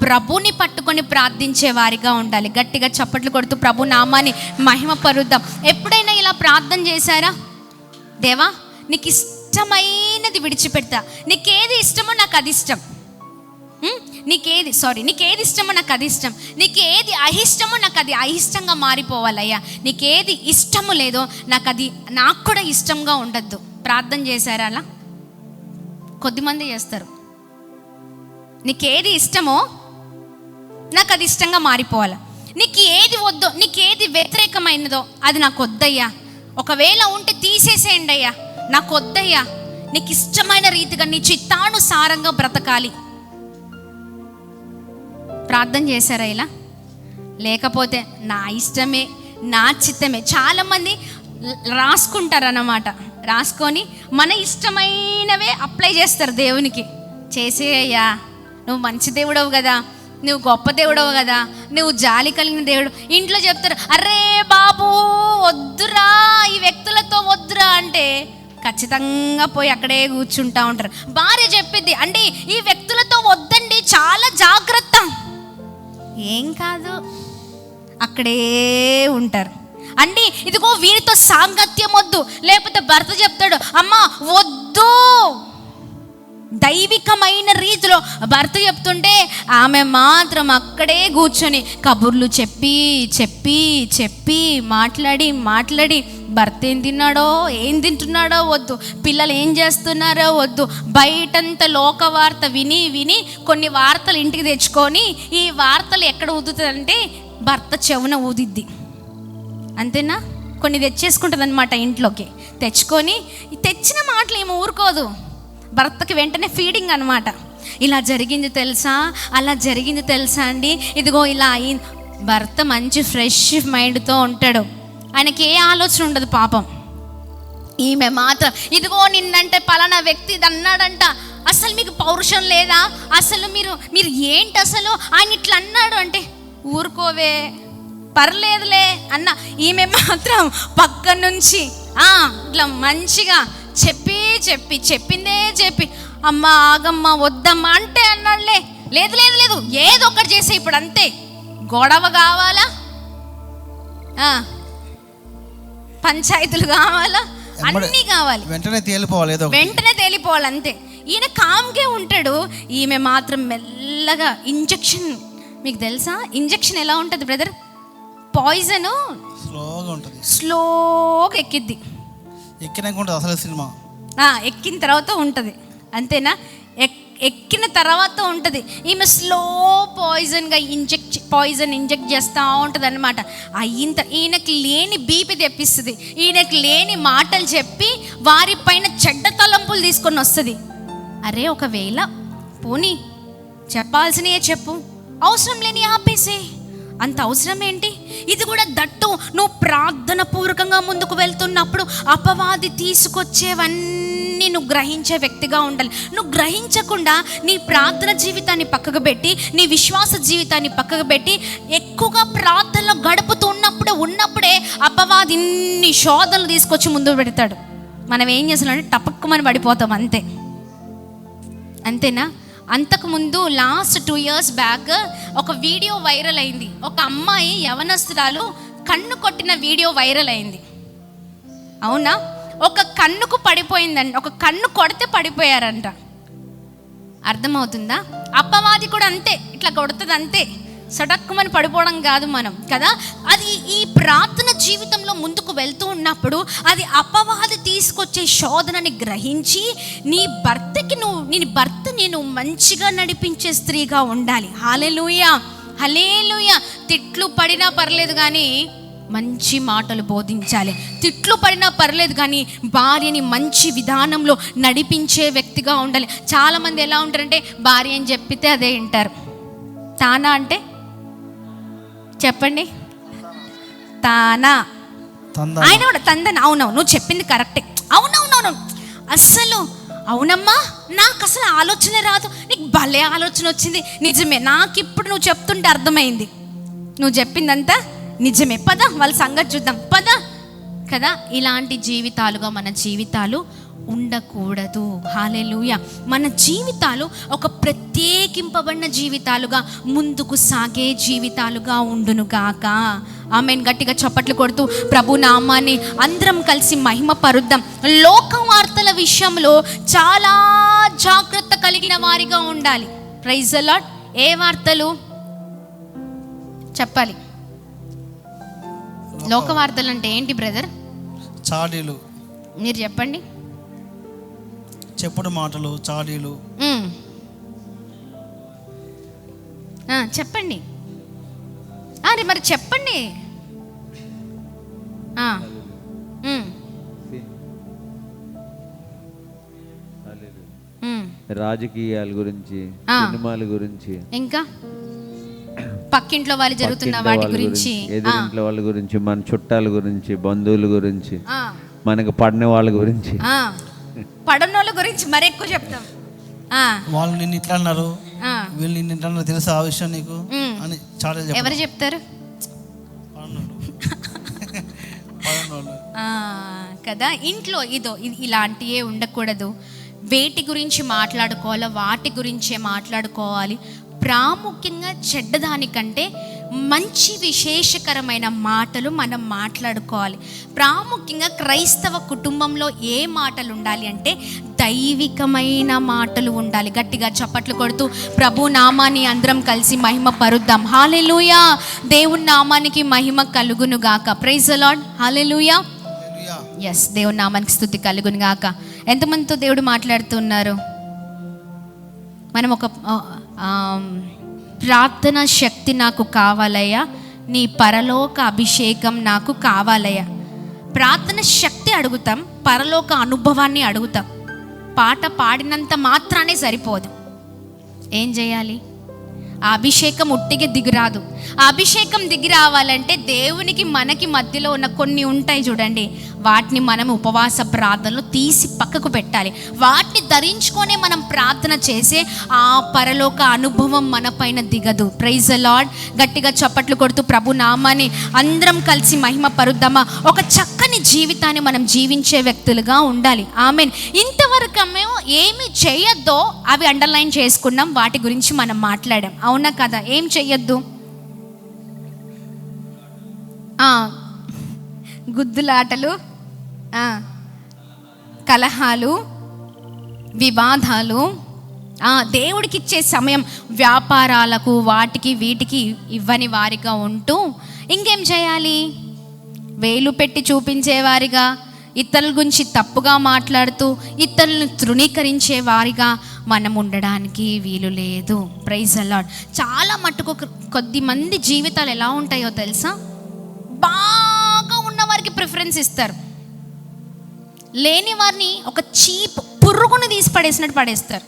ప్రభుని పట్టుకొని ప్రార్థించే వారిగా ఉండాలి. గట్టిగా చప్పట్లు కొడుతూ ప్రభు నామాన్ని మహిమ పరుద్దాం. ఎప్పుడైనా ఇలా ప్రార్థన చేశారా? దేవా నీకు ఇష్టమైనది విడిచిపెడతా, నీకేది ఇష్టమో నాకు అది ఇష్టం, నీకేది ఇష్టమో నాకు అది ఇష్టం, నీకేది అహిష్టమో నాకు అది అయిష్టంగా మారిపోవాలయ్యా, నీకేది ఇష్టము లేదో నాకు కూడా ఇష్టంగా ఉండద్దు. ప్రార్థన చేశారా? అలా కొద్దిమంది చేస్తారు. నీకేది ఇష్టమో నాకు అది ఇష్టంగా మారిపోవాలి, నీకు ఏది వద్దో, నీకేది వ్యతిరేకమైనదో అది నాకు వద్దయ్యా, ఒకవేళ ఉంటే తీసేసేయండి అయ్యా, నాకు వద్దయ్యా, నీకు ఇష్టమైన రీతిగా నీ చిత్తానుసారంగా బ్రతకాలి. ప్రార్థన చేశారా ఇలా? లేకపోతే నా ఇష్టమే నా చిత్తమే. చాలామంది రాసుకుంటారన్నమాట. రాసుకొని మన ఇష్టమైనవే అప్లై చేస్తారు దేవునికి. చేసేయ్యా, నువ్వు మంచి దేవుడవు కదా, నువ్వు గొప్ప దేవుడవు కదా, నువ్వు జాలి కలిగిన దేవుడు. ఇంట్లో చెప్తారు, అరే బాబు వద్దురా, ఈ వ్యక్తులతో వద్దురా అంటే ఖచ్చితంగా పోయి అక్కడే కూర్చుంటా ఉంటారు. భార్య చెప్పిద్ది, అంటే ఈ వ్యక్తులతో వద్దండి, చాలా జాగ్రత్త. ఏం కాదు, అక్కడే ఉంటారు. అంటే ఇదిగో వీరితో సాంగత్యం వద్దు. లేకపోతే భర్త చెప్తాడు, అమ్మ వద్దు, దైవికమైన రీతిలో భర్త చెప్తుంటే ఆమె మాత్రం అక్కడే కూర్చొని కబుర్లు చెప్పి చెప్పి చెప్పి మాట్లాడి భర్త ఏం తిన్నాడో ఏం తింటున్నాడో వద్దు, పిల్లలు ఏం చేస్తున్నారో వద్దు, బయటంతా లోక వార్త విని కొన్ని వార్తలు ఇంటికి తెచ్చుకొని ఈ వార్తలు ఎక్కడ ఊదుతుందంటే భర్త చెవున ఊదిద్ది. అంతేనా? కొన్ని తెచ్చేసుకుంటుంది అనమాట ఇంట్లోకి. తెచ్చుకొని తెచ్చిన మాటలు ఏమో ఊరుకోదు, భర్తకి వెంటనే ఫీడింగ్ అనమాట. ఇలా జరిగింది తెలుసా, అలా జరిగింది తెలుసా అండి, ఇదిగో ఇలా భర్త మంచి ఫ్రెష్ మైండ్తో ఉంటాడు, ఆయనకి ఏ ఆలోచన ఉండదు పాపం. ఈమె మాత్రం ఇదిగో నిన్నంటే పలానా వ్యక్తి ఇది అన్నాడంట, అసలు మీకు పౌరుషం లేదా, అసలు మీరు ఏంటి అసలు, ఆయన ఇట్లా అన్నాడు అంటే ఊరుకోవే పర్లేదులే అన్న ఈమె మాత్రం పక్క నుంచి ఇట్లా మంచిగా చెప్పిందే చెప్పి అమ్మ ఆగమ్మ వద్దమ్మా అంటే అన్నాడులే, లేదు ఏదో ఒకటి చేసే ఇప్పుడు అంతే. గొడవ కావాలా, పంచాయతీలు కావాలా, అన్నీ కావాలి, వెంటనే తేలిపోవాలి అంతే. ఈయన కామ్గా ఉంటాడు, ఈమె మాత్రం మెల్లగా ఇంజెక్షన్. మీకు తెలుసా ఇంజెక్షన్ ఎలా ఉంటుంది బ్రదర్? పాయిజన్ స్లోగా ఎక్కిద్ది, అసలు సినిమా ఎక్కిన తర్వాత ఉంటుంది అంతేనా? ఎక్కిన తర్వాత ఉంటుంది. ఈమె స్లో పాయిజన్ ఇంజెక్ట్ చేస్తూ ఉంటుంది అనమాట. ఈయనకి లేని బీపీ తెప్పిస్తుంది, ఈయనకి లేని మాటలు చెప్పి వారిపైన చెడ్డ తలంపులు తీసుకొని వస్తుంది. అరే ఒకవేళ పోనీ చెప్పాల్సినవే చెప్పు, అవసరం లేని ఆపేసే, అంత అవసరం ఏంటి? ఇది కూడా దట్టు నువ్వు ప్రార్థన పూర్వకంగా ముందుకు వెళ్తున్నప్పుడు అపవాది తీసుకొచ్చేవన్నీ నువ్వు గ్రహించే వ్యక్తిగా ఉండాలి. నువ్వు గ్రహించకుండా నీ ప్రార్థన జీవితాన్ని పక్కకు పెట్టి, నీ విశ్వాస జీవితాన్ని పక్కకు పెట్టి ఎక్కువగా ప్రార్థనలో గడుపుతూ ఉన్నప్పుడే అపవాది ఇన్ని శోధనలు తీసుకొచ్చి ముందు పెడతాడు. మనం ఏం చేస్తామంటే టపక్కుమని పడిపోతాం అంతేనా? అంతకుముందు లాస్ట్ 2 years బ్యాక్ ఒక వీడియో వైరల్ అయింది. ఒక అమ్మాయి యవనస్తురాలు కన్ను కొట్టిన వీడియో వైరల్ అయింది. అవునా? ఒక కన్నుకు పడిపోయిందంట, ఒక కన్ను కొడితే పడిపోయారంట. అర్థమవుతుందా? అపవాది కూడా అంతే, ఇట్లా కొడుతుంది అంతే, సడక్కుమని పడిపోవడం కాదు మనం కదా. అది ఈ ప్రార్థన జీవితంలో ముందుకు వెళ్తూ ఉన్నప్పుడు అది అపవాది తీసుకొచ్చే శోధనని గ్రహించి నీ భర్త నేను మంచిగా నడిపించే స్త్రీగా ఉండాలి. హల్లెలూయా హల్లెలూయా. తిట్లు పడినా పర్లేదు కానీ మంచి మాటలు బోధించాలి, తిట్లు పడినా పర్లేదు కానీ భార్యని మంచి విధానంలో నడిపించే వ్యక్తిగా ఉండాలి. చాలామంది ఎలా ఉంటారంటే భార్య అని చెప్పితే అదే వింటారు. తానా అంటే చెప్పండి, తానా ఆయన కూడా తందని. అవునవును నువ్వు చెప్పింది కరెక్టే, అవునవునవును అస్సలు అవునమ్మా, నాకు అసలు ఆలోచన రాదు, నీకు భలే ఆలోచన వచ్చింది, నిజమే, నాకు ఇప్పుడు నువ్వు చెప్తుంటే అర్థమైంది, నువ్వు చెప్పిందంతా నిజమే, పద వాళ్ళ సంగతి చూద్దాం పద కదా. ఇలాంటి జీవితాలుగా మన జీవితాలు ఉండకూడదు. హల్లెలూయా. మన జీవితాలు ఒక ప్రత్యేకింపబడిన జీవితాలుగా ముందుకు సాగే జీవితాలుగా ఉండునుగాక. ఆమెన్. గట్టిగా చప్పట్లు కొడుతూ ప్రభు నామాన్ని అందరం కలిసి మహిమ పరుద్దాం. లోక వార్తల విషయంలో చాలా జాగ్రత్త కలిగిన వారిగా ఉండాలి. Praise the lord. ఏ వార్తలు చెప్పాలి? లోక వార్తలు అంటే ఏంటి బ్రదర్? చాడీలు. మీరు చెప్పండి. చెప్పుడు మాటలు, చాడీలు. చెప్పండి. అరే మరి చెప్పండి. రాజకీయాల గురించి, సినిమాల గురించి, ఇంకా పక్కింట్లో వాళ్ళు జరుగుతున్న వాటి గురించి, ఎదురింట్లో వాళ్ళ గురించి, మన చుట్టాల గురించి, బంధువుల గురించి, మనకు పడిన వాళ్ళ గురించి, పడనోళ్ళ గురించి మరి ఎక్కువ చెప్తాం. వాళ్ళు నిన్ను ఇట్లా అన్నారు, వీళ్ళు నిన్ను ఇట్లా అన్నారు, తెలుసా ఆ విషయం నీకు అని చాలా ఎవరు చెప్తారు కదా. ఇంట్లో ఇలాంటివే ఉండకూడదు. వేటి గురించి మాట్లాడుకోవాలో వాటి గురించే మాట్లాడుకోవాలి. ప్రాముఖ్యంగా చెడ్డదానికంటే మంచి విశేషకరమైన మాటలు మనం మాట్లాడుకోవాలి. ప్రాముఖ్యంగా క్రైస్తవ కుటుంబంలో ఏ మాటలు ఉండాలి అంటే దైవికమైన మాటలు ఉండాలి. గట్టిగా చప్పట్లు కొడుతూ ప్రభు నామాన్ని అందరం కలిసి మహిమ పరుద్దాం. హల్లెలూయా. దేవుని నామానికి మహిమ కలుగును గాక. Praise the Lord. Hallelujah. Yes, దేవుని నామానికి స్తుతి కలుగును గాక. ఎంతమందితో దేవుడు మాట్లాడుతున్నారు? మనం ఒక ప్రార్థన శక్తి నాకు కావాలయ్యా, నీ పరలోక అభిషేకం నాకు కావాలయ్యా. ప్రార్థన శక్తి అడుగుతాం, పరలోక అనుభవాన్ని అడుగుతాం. పాట పాడినంత మాత్రానే సరిపోదు. ఏం చేయాలి? ఆ అభిషేకం ఉట్టిగా దిగిరాదు. ఆ అభిషేకం దిగి రావాలంటే దేవునికి మనకి మధ్యలో ఉన్న కొన్ని ఉంటాయి చూడండి, వాటిని మనం ఉపవాస ప్రార్థనలు తీసి పక్కకు పెట్టాలి. వాటిని ధరించుకొనే మనం ప్రార్థన చేసే ఆ పరలోక అనుభవం మన పైన దిగదు. Praise the Lord. గట్టిగా చప్పట్లు కొడుతూ ప్రభు నామాన్ని అందరం కలిసి మహిమ పరుద్దామా. ఒక చక్కని జీవితాన్ని మనం జీవించే వ్యక్తులుగా ఉండాలి. ఆమెన్. ఇంతవరకు మేము ఏమి చేయొద్దో అవి అండర్లైన్ చేసుకున్నాం, వాటి గురించి మనం మాట్లాడాం. అవునా కదా? ఏం చెయ్యొద్దు? గుద్దులాటలు, కలహాలు, వివాదాలు, దేవుడికి ఇచ్చే సమయం వ్యాపారాలకు వాటికి వీటికి ఇవ్వని వారిగా ఉంటూ ఇంకేం చేయాలి? వేలు పెట్టి చూపించేవారిగా, ఇతరుల గురించి తప్పుగా మాట్లాడుతూ ఇతరులను తృణీకరించే వారిగా మనం ఉండడానికి వీలు లేదు. Praise the Lord. చాలా మట్టుకు కొద్ది మంది జీవితాలు ఎలా ఉంటాయో తెలుసా? బాగా ఉన్న వారికి ప్రిఫరెన్స్ ఇస్తారు, లేని వారిని ఒక చీప్ పురుగును తీసి పడేసినట్టు పడేస్తారు.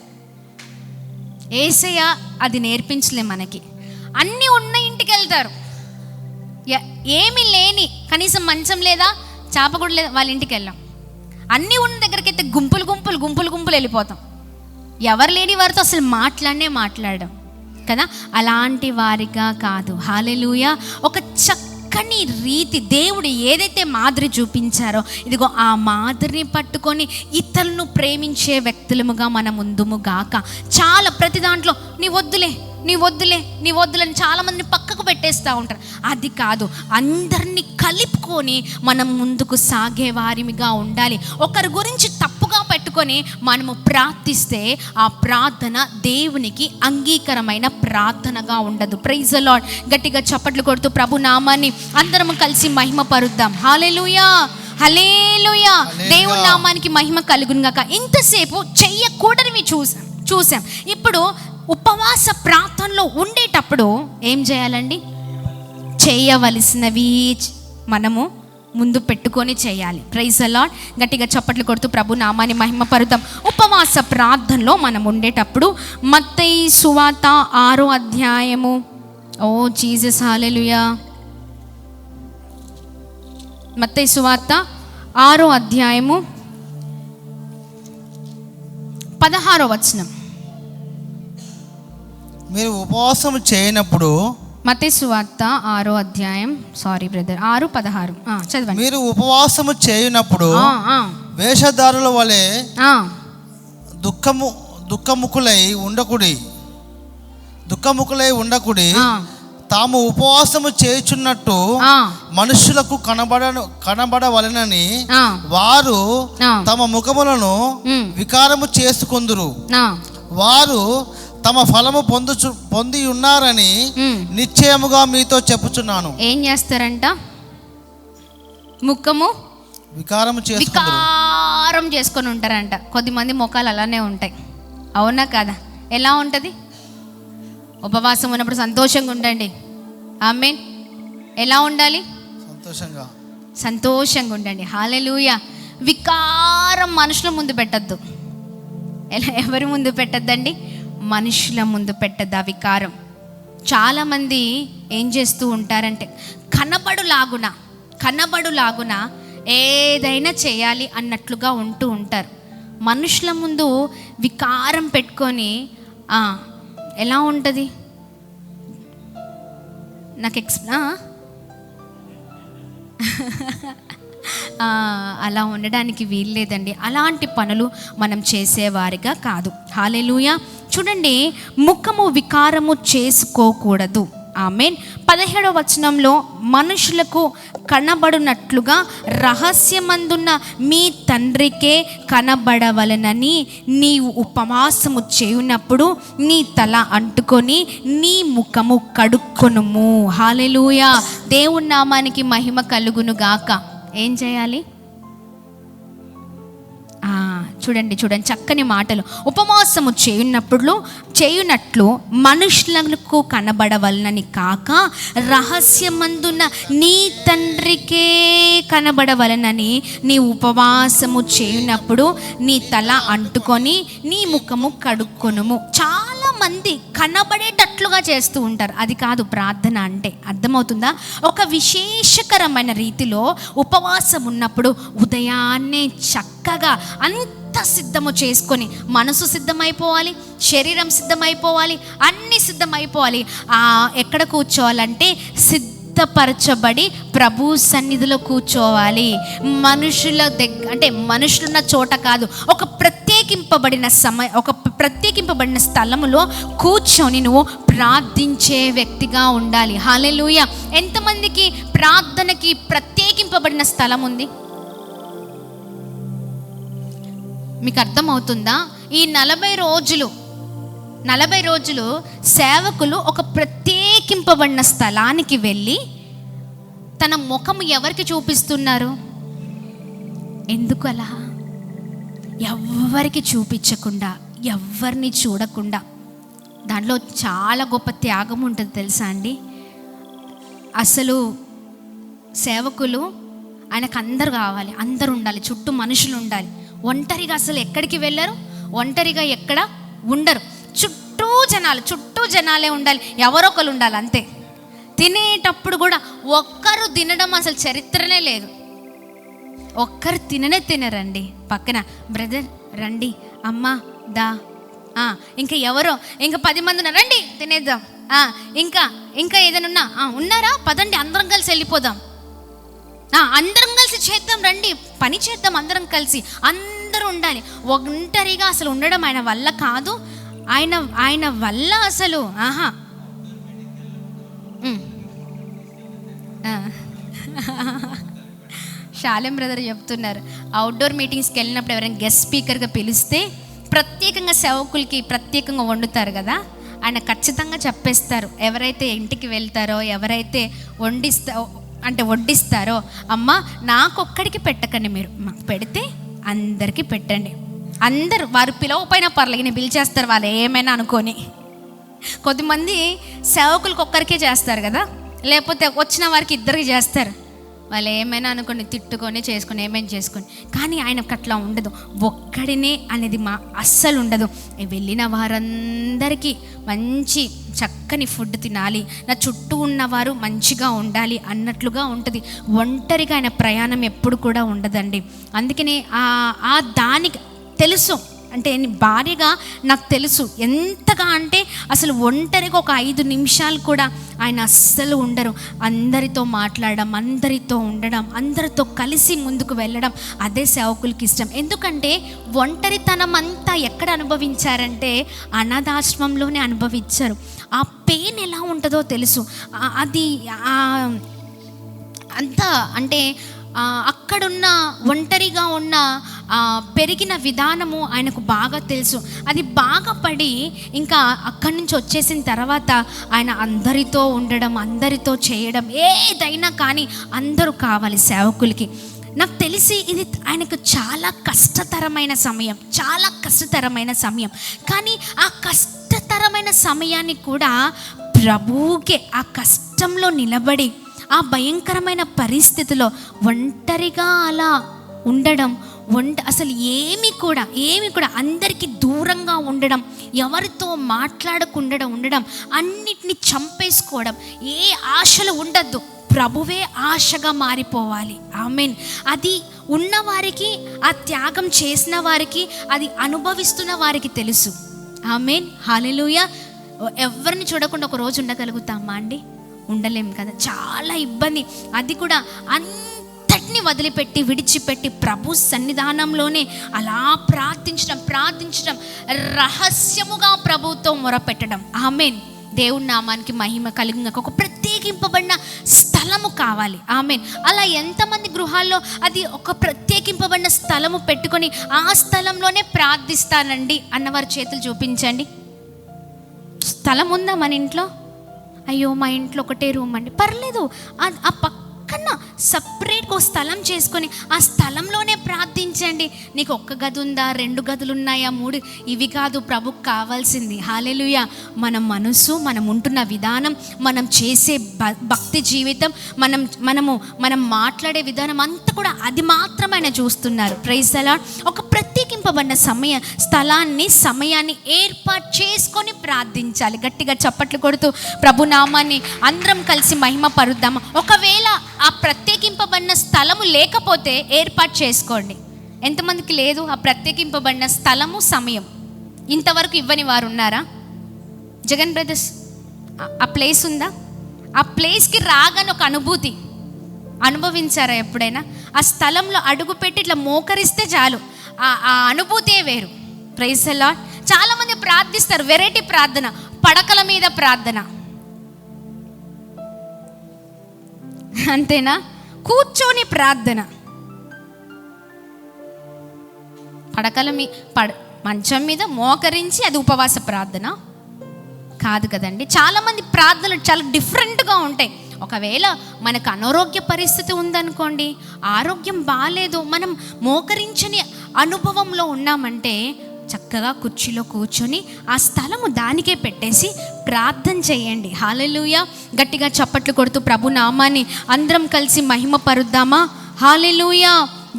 యేసయ్య అది నేర్పించలే మనకి. అన్నీ ఉన్న ఇంటికి వెళ్తారు, ఏమీ లేని కనీసం మంచం లేదా చాప కూడా లేదా వాళ్ళ ఇంటికి వెళ్ళాం. అన్నీ ఉన్న దగ్గరికి అయితే గుంపులు గుంపులు గుంపులు గుంపులు వెళ్ళిపోతాం. ఎవరు లేని వారితో అసలు మాట్లాడడం కదా. అలాంటి వారిగా కాదు. హల్లెలూయా. ఒక చక్కని రీతి దేవుడు ఏదైతే మాదిరి చూపించారో ఇదిగో ఆ మాదిరిని పట్టుకొని ఇతరులను ప్రేమించే వ్యక్తులముగా మనం ముందుము గాక. చాలా ప్రతి దాంట్లో నీ వద్దులని చాలామందిని పక్కకు పెట్టేస్తూ ఉంటారు. అది కాదు, అందరినీ కలుపుకొని మనం ముందుకు సాగే వారిగా ఉండాలి. ఒకరి గురించి తప్పుగా పెట్టుకొని మనము ప్రార్థిస్తే ఆ ప్రార్థన దేవునికి అంగీకారమైన ప్రార్థనగా ఉండదు. Praise the Lord. గట్టిగా చప్పట్లు కొడుతూ ప్రభు నామాన్ని అందరం కలిసి మహిమ పరుద్దాం. హల్లెలూయా, హల్లెలూయా. దేవుని నామానికి మహిమ కలుగును గాక. ఇంతసేపు చెయ్యకూడనివి చూసాం. ఇప్పుడు ఉపవాస ప్రార్థనలో ఉండేటప్పుడు ఏం చేయాలండి? చేయవలసినవి మనము ముందు పెట్టుకొని చేయాలి. Praise the Lord. గట్టిగా చప్పట్లు కొడుతూ ప్రభు నామాన్ని మహిమ పరుద్దాం. ఉపవాస ప్రార్థనలో మనం ఉండేటప్పుడు మత్తయి సువార్త 6వ అధ్యాయము, ఓ జీసస్ హల్లెలూయా. మత్తయి సువార్త 6వ అధ్యాయము 16వ వచనం. మీరు ఉపవాసం చేయనప్పుడు, మత్తయి సువార్త 6వ అధ్యాయం, సారీ బ్రదర్, 6:16 చదవండి. మీరు ఉపవాసము చేయనప్పుడు వేషధారుల వలె దుఃఖముఖులై ఉండకుడి, తాము ఉపవాసము చేయుచున్నట్టు మనుషులకు కనబడవలెనని వారు తమ ముఖములను వికారము చేసుకొందురు. వారు తమ ఫలము పొంది ఉన్నారని నిశ్చయముగా మీతో చెప్పుచున్నాను. ఏం చేస్తారంట? ముఖము వికారం చేసుకొని ఉంటారంట. కొద్దిమంది ముఖాలు అలానే ఉంటాయి. అవునా కదా? ఎలా ఉంటుంది? ఉపవాసం ఉన్నప్పుడు సంతోషంగా ఉండండి. ఆమేన్. ఎలా ఉండాలి? సంతోషంగా ఉండండి. హల్లెలూయా. వికారం మనుషుల ముందు పెట్టద్దు. ఎవరి ముందు పెట్టద్దండి? మనుషుల ముందు పెట్టద్దు ఆ వికారం. చాలామంది ఏం చేస్తూ ఉంటారంటే కనబడులాగున ఏదైనా చేయాలి అన్నట్లుగా ఉంటూ ఉంటారు. మనుషుల ముందు వికారం పెట్టుకొని ఎలా ఉంటుంది నాకు అలా ఉండడానికి వీల్లేదండి. అలాంటి పనులు మనం చేసేవారిగా కాదు. హల్లెలూయా. చూడండి, ముఖము వికారము చేసుకోకూడదు. ఆమేన్. 17వ వచనంలో మనుషులకు కనబడునట్లుగా రహస్యమందున్న మీ తండ్రికే కనబడవలనని నీవు ఉపవాసము చేయునప్పుడు నీ తల అంటుకొని నీ ముఖము కడుక్కొనుము. హల్లెలూయా. దేవుని నామానికి మహిమ కలుగును గాక. ఏం చేయాలి? చూడండి చక్కని మాటలు. ఉపవాసము చేయునట్లు మనుషులకు కనబడవలనని కాక రహస్యమందున్న నీ తండ్రికే కనబడవలనని నీ ఉపవాసము చేయునప్పుడు నీ తల అంటుకొని నీ ముఖము కడుక్కొనుము. చాలా మంది కనబడేటట్లుగా చేస్తూ ఉంటారు. అది కాదు ప్రార్థన అంటే. అర్థమవుతుందా? ఒక విశేషకరమైన రీతిలో ఉపవాసం ఉన్నప్పుడు ఉదయాన్నే చక్కగా అంత సిద్ధము చేసుకొని, మనసు సిద్ధమైపోవాలి, శరీరం సిద్ధమైపోవాలి, అన్నీ సిద్ధమైపోవాలి. ఎక్కడ కూర్చోవాలంటే సిద్ధపరచబడి ప్రభు సన్నిధిలో కూర్చోవాలి. మనుషుల అంటే మనుషులున్న చోట కాదు, ఒక ప్రత్యేకింపబడిన స్థలములో కూర్చొని నువ్వు ప్రార్థించే వ్యక్తిగా ఉండాలి. హల్లెలూయా. ఎంతమందికి ప్రార్థనకి ప్రత్యేకింపబడిన స్థలం ఉంది? మీకు అర్థమవుతుందా? ఈ 40 రోజులు సేవకులు ఒక ప్రత్యేకింపబడిన స్థలానికి వెళ్ళి తన ముఖము ఎవరికి చూపిస్తున్నారు? ఎందుకు అలా? ఎవ్వరికి చూపించకుండా, ఎవరిని చూడకుండా. దాంట్లో చాలా గొప్ప త్యాగం ఉంటుంది తెలుసా అండి. అసలు సేవకులు ఆయనకు అందరు కావాలి, అందరు ఉండాలి, చుట్టూ మనుషులు ఉండాలి. ఒంటరిగా అసలు ఎక్కడికి వెళ్ళరు, ఒంటరిగా ఎక్కడ ఉండరు. చుట్టూ జనాలే ఉండాలి, ఎవరో ఒకరు ఉండాలి అంతే. తినేటప్పుడు కూడా ఒక్కరు తినడం అసలు చరిత్రనే లేదు. ఒక్కరు తినరండి. పక్కన బ్రదర్ రండి, అమ్మ దా, ఇంకా ఎవరో, ఇంకా 10 మంది ఉన్నారు, రండి తినేద్దాం, ఇంకా ఏదైనా ఉన్నారా, పదండి అందరం కలిసి వెళ్ళిపోదాం, అందరం కలిసి చేద్దాం, రండి పని చేద్దాం అందరం కలిసి. అందరూ ఉండాలి. ఒంటరిగా అసలు ఉండడం ఆయన వల్ల కాదు. ఆయన వల్ల అసలు శాలెం బ్రదర్ చెప్తున్నారు, అవుట్డోర్ మీటింగ్స్కి వెళ్ళినప్పుడు ఎవరైనా గెస్ట్ స్పీకర్గా పిలిస్తే ప్రత్యేకంగా సేవకులకి ప్రత్యేకంగా వండుతారు కదా, ఆయన ఖచ్చితంగా చెప్పేస్తారు. ఎవరైతే ఇంటికి వెళ్తారో, ఎవరైతే వడ్డిస్తారో, అమ్మ నాకొక్కడికి పెట్టకండి, మీరు మాకు పెడితే అందరికీ పెట్టండి. అందరూ వారు పిలవపోయినా పర్లేదు, నేను పిలిచేస్తారు వాళ్ళు ఏమైనా అనుకొని. కొద్దిమంది సేవకులకు ఒక్కరికే చేస్తారు కదా, లేకపోతే వచ్చిన వారికి ఇద్దరికి చేస్తారు. వాళ్ళు ఏమైనా అనుకొని, తిట్టుకొని, చేసుకొని, ఏమైనా చేసుకొని. కానీ ఆయనకు అట్లా ఉండదు. ఒక్కడినే అనేది అస్సలు ఉండదు. వెళ్ళిన వారందరికీ మంచి చక్కని ఫుడ్ తినాలి, నా చుట్టూ ఉన్నవారు మంచిగా ఉండాలి అన్నట్లుగా ఉంటుంది. ఒంటరిగా ఆయన ప్రయాణం ఎప్పుడు కూడా ఉండదండి. అందుకనే దానికి తెలుసు, అంటే భార్యగా నాకు తెలుసు ఎంతగా అంటే అసలు ఒంటరిగా ఒక 5 నిమిషాలు కూడా ఆయన అస్సలు ఉండరు. అందరితో మాట్లాడడం, అందరితో ఉండడం, అందరితో కలిసి ముందుకు వెళ్ళడం, అదే సేవకులకి ఇష్టం. ఎందుకంటే ఒంటరితనం అంతా ఎక్కడ అనుభవించారంటే అనాథాశ్రమంలోనే అనుభవించారు. ఆ పెయిన్ ఎలా ఉంటుందో తెలుసు. అది అంతా అంటే అక్కడున్న ఒంటరిగా ఉన్న పెరిగిన విధానము ఆయనకు బాగా తెలుసు. అది బాగా పడి ఇంకా అక్కడి నుంచి వచ్చేసిన తర్వాత ఆయన అందరితో ఉండడం, అందరితో చేయడం, ఏదైనా కానీ అందరూ కావాలి సేవకులకి. నాకు తెలిసి ఇది ఆయనకు చాలా కష్టతరమైన సమయం. కానీ ఆ కష్టతరమైన సమయాన్ని కూడా ప్రభువుకే ఆ కష్టంలో నిలబడి, ఆ భయంకరమైన పరిస్థితిలో ఒంటరిగా అలా ఉండడం అసలు ఏమి కూడా అందరికీ దూరంగా ఉండడం, ఎవరితో మాట్లాడకుండా ఉండడం, అన్నిటిని చంపేసుకోవడం, ఏ ఆశలు ఉండద్దు, ప్రభువే ఆశగా మారిపోవాలి. ఆమేన్. అది ఉన్నవారికి, ఆ త్యాగం చేసిన వారికి, అది అనుభవిస్తున్న వారికి తెలుసు. ఆమేన్. హల్లెలూయా. ఎవరిని చూడకుండా ఒక రోజు ఉండగలుగుతామా అండి? ఉండలేం కదా, చాలా ఇబ్బంది. అది కూడా అంతటిని వదిలిపెట్టి, విడిచిపెట్టి ప్రభు సన్నిధానంలోనే అలా ప్రార్థించడం, రహస్యముగా ప్రభుతో మొరపెట్టడం. ఆమేన్. దేవుని నామానికి మహిమ కలిగిన ఒక ప్రత్యేకింపబడిన స్థలము కావాలి. ఆమేన్. అలా ఎంతమంది గృహాల్లో అది ఒక ప్రత్యేకింపబడిన స్థలము పెట్టుకొని ఆ స్థలంలోనే ప్రార్థిస్తానండి అన్నవారు చేతులు చూపించండి. స్థలం ఉందా మన ఇంట్లో? అయ్యో మా ఇంట్లో ఒకటే రూమ్ అండి, పర్లేదు, ఆ పక్కన సపరేట్గా స్థలం చేసుకొని ఆ స్థలంలోనే ప్రార్థించండి. నీకు ఒక్క గది ఉందా, 2 గదులు ఉన్నాయా, 3, ఇవి కాదు ప్రభుకు కావాల్సింది. హల్లెలూయా. మన మనసు, మనం ఉంటున్న విధానం, మనం చేసే భక్తి జీవితం, మనం మాట్లాడే విధానం అంతా కూడా అది మాత్రమే ఆయన చూస్తున్నారు. Praise the Lord. ఒక ప్రత్యేకింపబడిన సమయాన్ని ఏర్పాటు చేసుకొని ప్రార్థించాలి. గట్టిగా చప్పట్లు కొడుతూ ప్రభు నామాన్ని అందరం కలిసి మహిమ పరుద్దామా. ఒకవేళ ఆ ప్రత్యేకింపబడిన స్థలము లేకపోతే ఏర్పాటు చేసుకోండి. ఎంతమందికి లేదు ఆ ప్రత్యేకింపబడిన స్థలము, సమయం? ఇంతవరకు ఇవ్వని వారు ఉన్నారా? జగన్ బ్రదర్స్, ఆ ప్లేస్ ఉందా? ఆ ప్లేస్కి రాగానే ఒక అనుభూతి అనుభవించారా ఎప్పుడైనా? ఆ స్థలంలో అడుగుపెట్టి ఇట్లా మోకరిస్తే చాలు, ఆ అనుభూతే వేరు. Praise the Lord. చాలామంది ప్రార్థిస్తారు, వెరైటీ ప్రార్థన, పడకల మీద ప్రార్థన, అంతేనా? కూర్చొని ప్రార్థన, మంచం మీద మోకరించి, అది ఉపవాస ప్రార్థన కాదు కదండి. చాలామంది ప్రార్థనలు చాలా డిఫరెంట్గా ఉంటాయి. ఒకవేళ మనకు అనారోగ్య పరిస్థితి ఉందనుకోండి, ఆరోగ్యం బాగాలేదు, మనం మోకరించని అనుభవంలో ఉన్నామంటే చక్కగా కుర్చీలో కూర్చొని ఆ స్థలము దానికే పెట్టేసి ప్రార్థన చేయండి. హల్లెలూయా. గట్టిగా చప్పట్లు కొడుతూ ప్రభు నామాన్ని అందరం కలిసి మహిమ పరుద్దామా. హల్లెలూయా.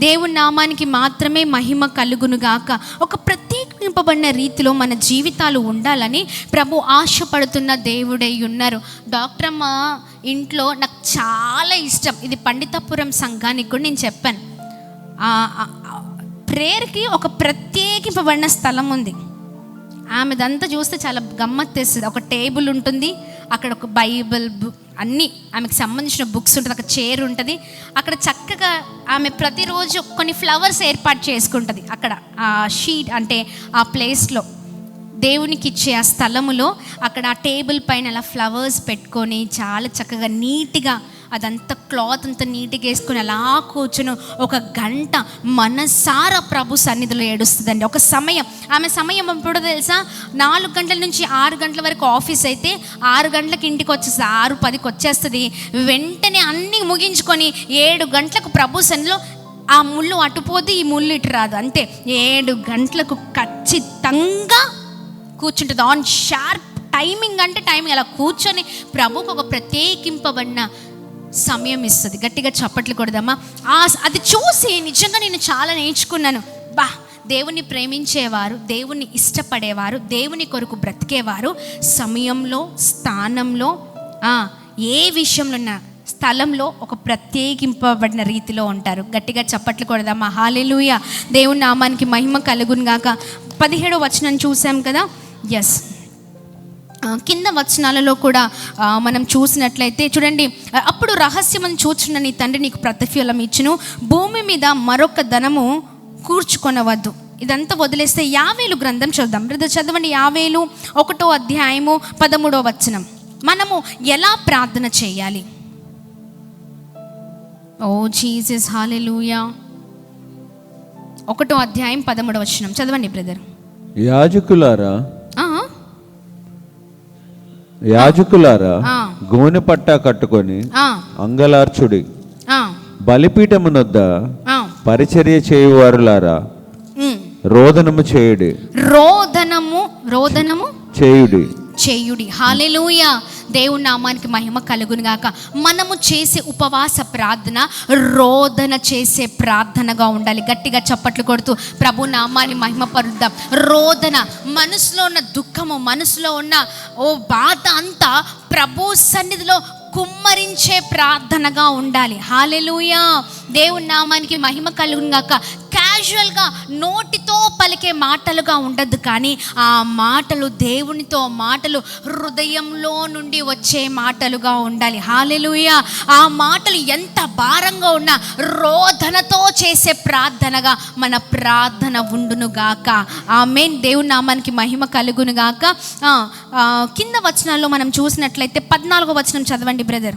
దేవుని నామానికి మాత్రమే మహిమ కలుగునుగాక. ఒక ప్రత్యేకింపబడిన రీతిలో మన జీవితాలు ఉండాలని ప్రభు ఆశపడుతున్న దేవుడై ఉన్నారు. డాక్టర్ అమ్మ ఇంట్లో నాకు చాలా ఇష్టం, ఇది పండితపురం సంఘానికి కూడా నేను చెప్పాను, ప్రేయర్కి ఒక ప్రత్యేకింపబడిన స్థలం ఉంది. ఆమెదంతా చూస్తే చాలా గమ్మత్తేస్తుంది. ఒక టేబుల్ ఉంటుంది, అక్కడ ఒక బైబిల్ అన్నీ ఆమెకు సంబంధించిన బుక్స్ ఉంటుంది, అక్కడ చైర్ ఉంటుంది. అక్కడ చక్కగా ఆమె ప్రతిరోజు కొన్ని ఫ్లవర్స్ ఏర్పాటు చేసుకుంటుంది. అక్కడ ఆ షీట్ అంటే ఆ ప్లేస్లో దేవునికి ఇచ్చే ఆ స్థలములో అక్కడ ఆ టేబుల్ పైన అలా ఫ్లవర్స్ పెట్టుకొని చాలా చక్కగా నీట్గా అదంతా క్లాత్ అంతా నీట్గా వేసుకొని అలా కూర్చుని 1 గంట మనసారా ప్రభు సన్నిధిలో ఏడుస్తుందండి. ఒక సమయం, ఆమె సమయం ఎప్పుడో తెలుసా? 4 గంటల నుంచి 6 గంటల వరకు ఆఫీస్ అయితే 6 గంటలకు ఇంటికి వచ్చేస్తుంది, 6:10కి వచ్చేస్తుంది. వెంటనే అన్నీ ముగించుకొని 7 గంటలకు ప్రభు సన్నిధిలో, ఆ ముళ్ళు అటుపోతే ఈ ముళ్ళు ఇటు రాదు, అంతే 7 గంటలకు ఖచ్చితంగా కూర్చుంటుంది. ఆన్ షార్ప్ టైమింగ్ అంటే టైమింగ్, అలా కూర్చొని ప్రభుకు ఒక ప్రత్యేకింపబడిన సమయం ఇస్తుంది. గట్టిగా చప్పట్లు కొడదామా. అది చూసి నిజంగా నేను చాలా నేర్చుకున్నాను. దేవుని ప్రేమించేవారు, దేవుని ఇష్టపడేవారు, దేవుని కొరకు బ్రతికేవారు సమయంలో, స్థానంలో, ఏ విషయంలో ఉన్న స్థలంలో ఒక ప్రత్యేకింపబడిన రీతిలో ఉంటారు. గట్టిగా చప్పట్లు కొడదామా. హల్లెలూయా. దేవుని నామానికి మహిమ కలుగునుగాక. 17వ వచనం చూసాం కదా. ఎస్, కింద వచనాలలో కూడా మనం చూసినట్లయితే చూడండి, అప్పుడు రహస్యమని చూచున్న నీ తండ్రి నీకు ప్రతిఫలం ఇచ్చును, భూమి మీద మరొక ధనము కూర్చుకొనవద్దు. ఇదంతా వదిలేస్తే యావేలు గ్రంథం చదువుదాం. బ్రదర్ చదవండి. యావేలు 1వ అధ్యాయము 13వ వచనం. మనము ఎలా ప్రార్థన చేయాలి? ఓ జీసస్, హల్లెలూయా. 1వ అధ్యాయం 13వ వచనం చదవండి బ్రదర్. యాజకులారా గోనె పట్టా కట్టుకొని అంగలార్చుడి, బలిపీఠమునొద్ద పరిచర్య చేయువారులారా రోదనము చేయుడి. రోదనము చేయుడి. హల్లెలూయా. దేవుని నామానికి మహిమ కలుగును గాక. మనము చేసే ఉపవాస ప్రార్థన రోదన చేసే ప్రార్థనగా ఉండాలి. గట్టిగా చప్పట్లు కొడుతూ ప్రభు నామాన్ని మహిమ పరుద్దాం. రోదన, మనసులో ఉన్న దుఃఖము, మనసులో ఉన్న బాధ అంతా ప్రభు సన్నిధిలో కుమ్మరించే ప్రార్థనగా ఉండాలి. హల్లెలూయా, దేవుని నామానికి మహిమ కలుగును గాక. క్యాజువల్గా నోటితో పలికే మాటలుగా ఉండద్దు, కానీ ఆ మాటలు దేవునితో మాటలు హృదయంలో నుండి వచ్చే మాటలుగా ఉండాలి. హల్లెలూయా, ఆ మాటలు ఎంత భారంగా ఉన్నా రోదనతో చేసే ప్రార్థనగా మన ప్రార్థన ఉండును గాక. ఆమేన్. దేవుని నామానికి మహిమ కలుగును గాక. కింద వచనాల్లో మనం చూసినట్లయితే 14వ వచనం చదవండి బ్రదర్.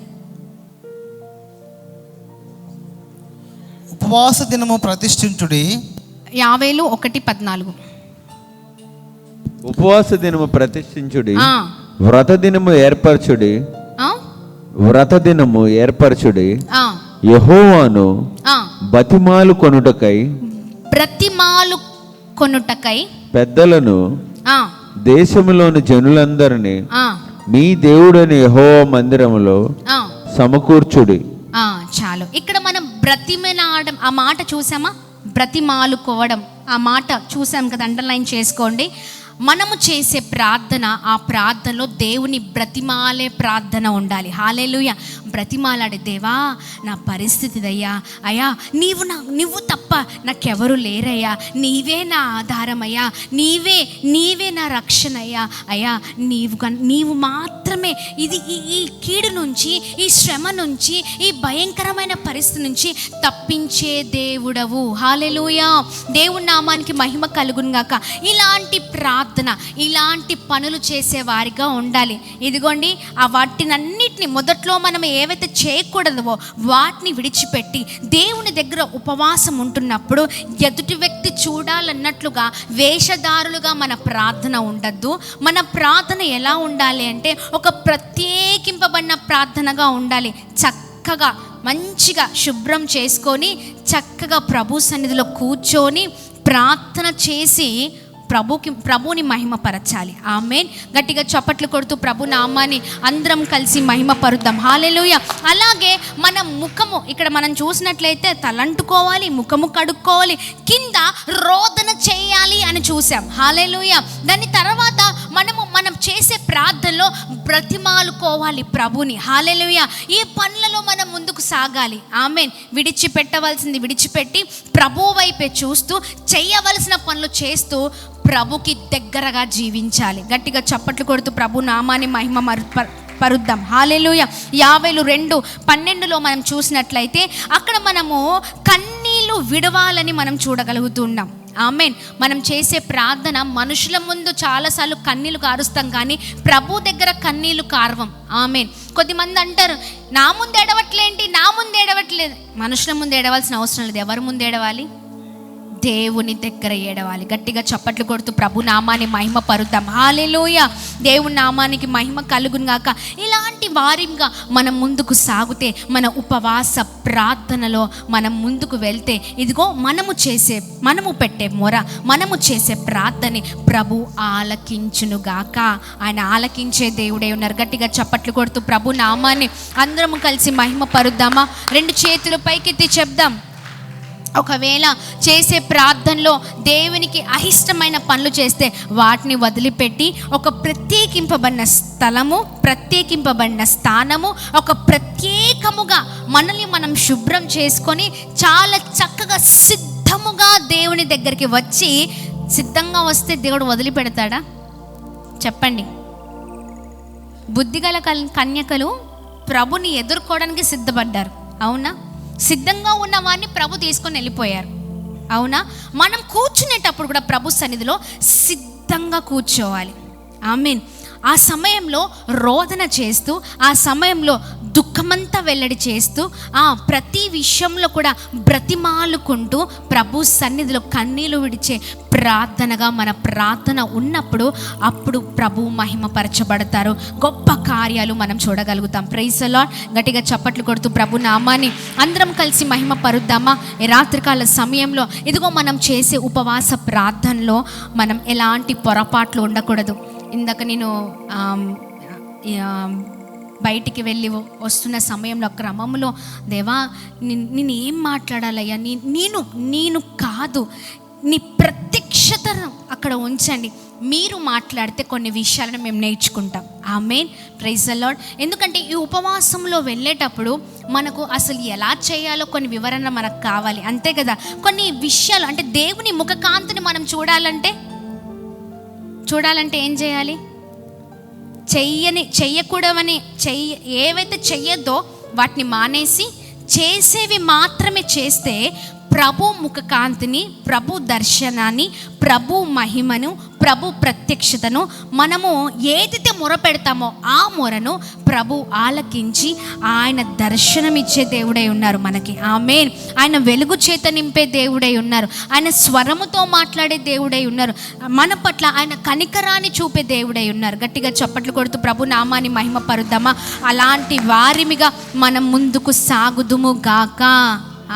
ఉపవాస దినము ప్రతిష్ఠించుడి. యావేలు 1:14. ఉపవాస దినము ప్రతిష్ఠించుడి, వ్రత దినము ఏర్పరచుడి, వ్రత దినము ఏర్పరచుడి, యెహోవాను బతిమాలు కొనుటకై, బ్రతిమాలు కొనుటకై పెద్దలను దేశములోని జనులందరినీ మీ దేవుడని యెహోవా మందిరములో సమకూర్చుడి. చాలు. ఇక్కడ మనం బ్రతిమలాడడం ఆ మాట చూసామా? బ్రతిమాలుకోవడం ఆ మాట చూసాం కదా, అండర్లైన్ చేసుకోండి. మనము చేసే ప్రార్థన, ఆ ప్రార్థనలో దేవుని బ్రతిమాలే ప్రార్థన ఉండాలి. హల్లెలూయా. బ్రతిమాలాడే, దేవా నా పరిస్థితి అయ్యా, అయ్యా నువ్వు తప్ప నాకెవరు లేరయ్యా, నీవే నా ఆధారమయ్యా, నీవే నా రక్షణ అయ్యా, అయ్యా నీవు మాత్రమే ఈ కీడు నుంచి, ఈ శ్రమ నుంచి, ఈ భయంకరమైన పరిస్థితి నుంచి తప్పించే దేవుడవు. హల్లెలూయా, దేవుని నామానికి మహిమ కలుగును గాక. ఇలాంటి ప్రార్థన, ఇలాంటి పనులు చేసే వారిగా ఉండాలి. ఇదిగోండి, ఆ వాటినన్నిటిని మొదట్లో మనం ఏవైతే చేయకూడదో వాటిని విడిచిపెట్టి దేవుని దగ్గర ఉపవాసం ఉంటున్నప్పుడు ఎదుటి వ్యక్తి చూడాలన్నట్లుగా వేషధారులుగా మన ప్రార్థన ఉండద్దు. మన ప్రార్థన ఎలా ఉండాలి అంటే ఒక ప్రత్యేకింపబడిన ప్రార్థనగా ఉండాలి. చక్కగా మంచిగా శుభ్రం చేసుకొని చక్కగా ప్రభు సన్నిధిలో కూర్చొని ప్రార్థన చేసి ప్రభుని మహిమపరచాలి. ఆమేన్. గట్టిగా చప్పట్లు కొడుతూ ప్రభు నామాన్ని అందరం కలిసి మహిమపరుద్దాం. హల్లెలూయా. అలాగే మన ముఖము ఇక్కడ మనం చూసినట్లయితే తలంటుకోవాలి, ముఖము కడుక్కోవాలి, కింద రోదన చేయాలి అని చూసాం. హల్లెలూయా. దాని తర్వాత మనం చేసే ప్రార్థనలో బ్రతిమాలుకోవాలి ప్రభుని. హల్లెలూయా. ఈ పనులలో మనం ముందుకు సాగాలి. ఆమేన్. విడిచిపెట్టవలసింది విడిచిపెట్టి ప్రభు వైపే చూస్తూ చేయవలసిన పనులు చేస్తూ ప్రభుకి దగ్గరగా జీవించాలి. గట్టిగా చప్పట్లు కొడుతూ ప్రభు నామాన్ని మహిమ పరుద్దాం. హల్లెలూయా. యావేలు 2:12 మనం చూసినట్లయితే అక్కడ మనము కన్నీళ్లు విడవాలని మనం చూడగలుగుతున్నాం. ఆమేన్. మనం చేసే ప్రార్థన మనుషుల ముందు చాలాసార్లు కన్నీళ్లు కారుస్తాం, కానీ ప్రభు దగ్గర కన్నీళ్లు కార్వం. ఆమేన్. కొద్దిమంది అంటారు, నా ముందు ఎడవట్లేంటి, నా ముందు ఎడవట్లేదు. మనుషుల ముందు ఎడవాల్సిన అవసరం లేదు. ఎవరి ముందు ఎడవాలి? దేవుని దగ్గర ఏడవాలి. గట్టిగా చప్పట్లు కొడుతూ ప్రభు నామాన్ని మహిమ పరుద్దాం. హల్లెలూయా. దేవుని నామానికి మహిమ కలుగును గాక. ఇలాంటి వారిగా మనం ముందుకు సాగితే, మన ఉపవాస ప్రార్థనలో మనం ముందుకు వెళ్తే, ఇదిగో మనము పెట్టే మొర, మనము చేసే ప్రార్థన ప్రభు ఆలకించును గాక. ఆయన ఆలకించే దేవుడే ఉన్నారు. గట్టిగా చప్పట్లు కొడుతూ ప్రభు నామాన్ని అందరము కలిసి మహిమ పరుద్దామా? 2 చేతులు పైకెత్తి చెప్దాం. ఒకవేళ చేసే ప్రార్థనలో దేవునికి అయిష్టమైన పనులు చేస్తే వాటిని వదిలిపెట్టి ఒక ప్రత్యేకింపబడిన స్థలము, ప్రత్యేకింపబడిన స్థానము, ఒక ప్రత్యేకముగా మనల్ని మనం శుభ్రం చేసుకొని చాలా చక్కగా సిద్ధముగా దేవుని దగ్గరికి వచ్చి, సిద్ధంగా వస్తే దేవుడు వదిలిపెడతాడా? చెప్పండి. బుద్ధిగల కన్యకలు ప్రభుని ఎదుర్కోవడానికి సిద్ధపడ్డారు. అవునా? సిద్ధంగా ఉన్న వారిని ప్రభు తీసుకొని వెళ్ళిపోయారు. అవునా? మనం కూర్చునేటప్పుడు కూడా ప్రభు సన్నిధిలో సిద్ధంగా కూర్చోవాలి. ఆమేన్. ఆ సమయంలో రోదన చేస్తూ, ఆ సమయంలో దుఃఖమంతా వెల్లడి చేస్తూ, ప్రతి విషయంలో కూడా బ్రతిమాలుకుంటూ ప్రభు సన్నిధిలో కన్నీళ్లు విడిచే ప్రార్థనగా మన ప్రార్థన ఉన్నప్పుడు అప్పుడు ప్రభు మహిమపరచబడతారు. గొప్ప కార్యాలు మనం చూడగలుగుతాం. Praise the Lord. గట్టిగా చప్పట్లు కొడుతూ ప్రభు నామాన్ని అందరం కలిసి మహిమ పరుద్దామా? ఈ రాత్రికాల సమయంలో ఇదిగో మనం చేసే ఉపవాస ప్రార్థనలో మనం ఎలాంటి పొరపాట్లు ఉండకూడదు. ఇందాక నేను బయటికి వెళ్ళి వస్తున్న సమయంలో క్రమంలో దేవా నేను ఏం మాట్లాడాలయ్యా, నేను కాదు, నీ ప్రత్యక్షతను అక్కడ ఉంచండి. మీరు మాట్లాడితే కొన్ని విషయాలను మేము నేర్చుకుంటాం. ఆమేన్, ప్రైజ్ ది లార్డ్. ఎందుకంటే ఈ ఉపవాసంలో వెళ్ళేటప్పుడు మనకు అసలు ఎలా చేయాలో కొన్ని వివరణ మనకు కావాలి, అంతే కదా. కొన్ని విషయాలు అంటే దేవుని ముఖకాంతిని మనం చూడాలంటే ఏం చేయాలి? చెయ్యకూడవని ఏవైతే చెయ్యొద్దో వాటిని మానేసి చేసేవి మాత్రమే చేస్తే ప్రభు ముఖకాంతిని, ప్రభు దర్శనాన్ని, ప్రభు మహిమను, ప్రభు ప్రత్యక్షతను మనము ఏదైతే మొర పెడతామో ఆ మొరను ప్రభు ఆలకించి ఆయన దర్శనమిచ్చే దేవుడై ఉన్నారు మనకి. ఆమేన్. ఆయన వెలుగు చేత నింపే దేవుడై ఉన్నారు. ఆయన స్వరముతో మాట్లాడే దేవుడై ఉన్నారు. మన పట్ల ఆయన కనికరాన్ని చూపే దేవుడై ఉన్నారు. గట్టిగా చప్పట్లు కొడుతూ ప్రభు నామాన్ని మహిమ పరుద్దామా. అలాంటి వారిమిగా మనం ముందుకు సాగుదుము గాక.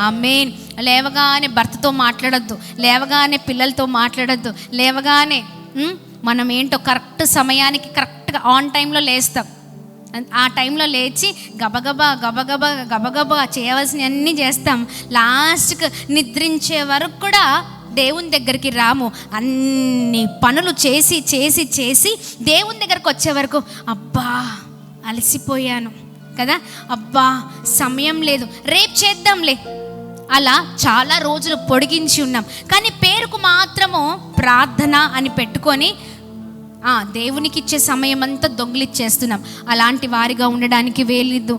ఆమేన్. లేవగానే భర్తతో మాట్లాడద్దు, లేవగానే పిల్లలతో మాట్లాడద్దు, లేవగానే మనం ఏంటో కరెక్ట్ సమయానికి కరెక్ట్గా ఆన్ టైంలో లేస్తాం. ఆ టైంలో లేచి గబగబా చేయవలసినవన్నీ చేస్తాం. లాస్ట్కి నిద్రించే వరకు కూడా దేవుని దగ్గరికి రాము. అన్ని పనులు చేసి చేసి చేసి దేవుని దగ్గరకు వచ్చే వరకు అబ్బా అలసిపోయాను కదా, అబ్బా సమయం లేదు, రేపు చేద్దాంలే, అలా చాలా రోజులు పొడిగించి ఉన్నాం. కానీ పేరుకు మాత్రము ప్రార్థన అని పెట్టుకొని దేవునికి ఇచ్చే సమయం అంతా దొంగిలిచ్చేస్తున్నాం. అలాంటి వారిగా ఉండడానికి వేయలేదు.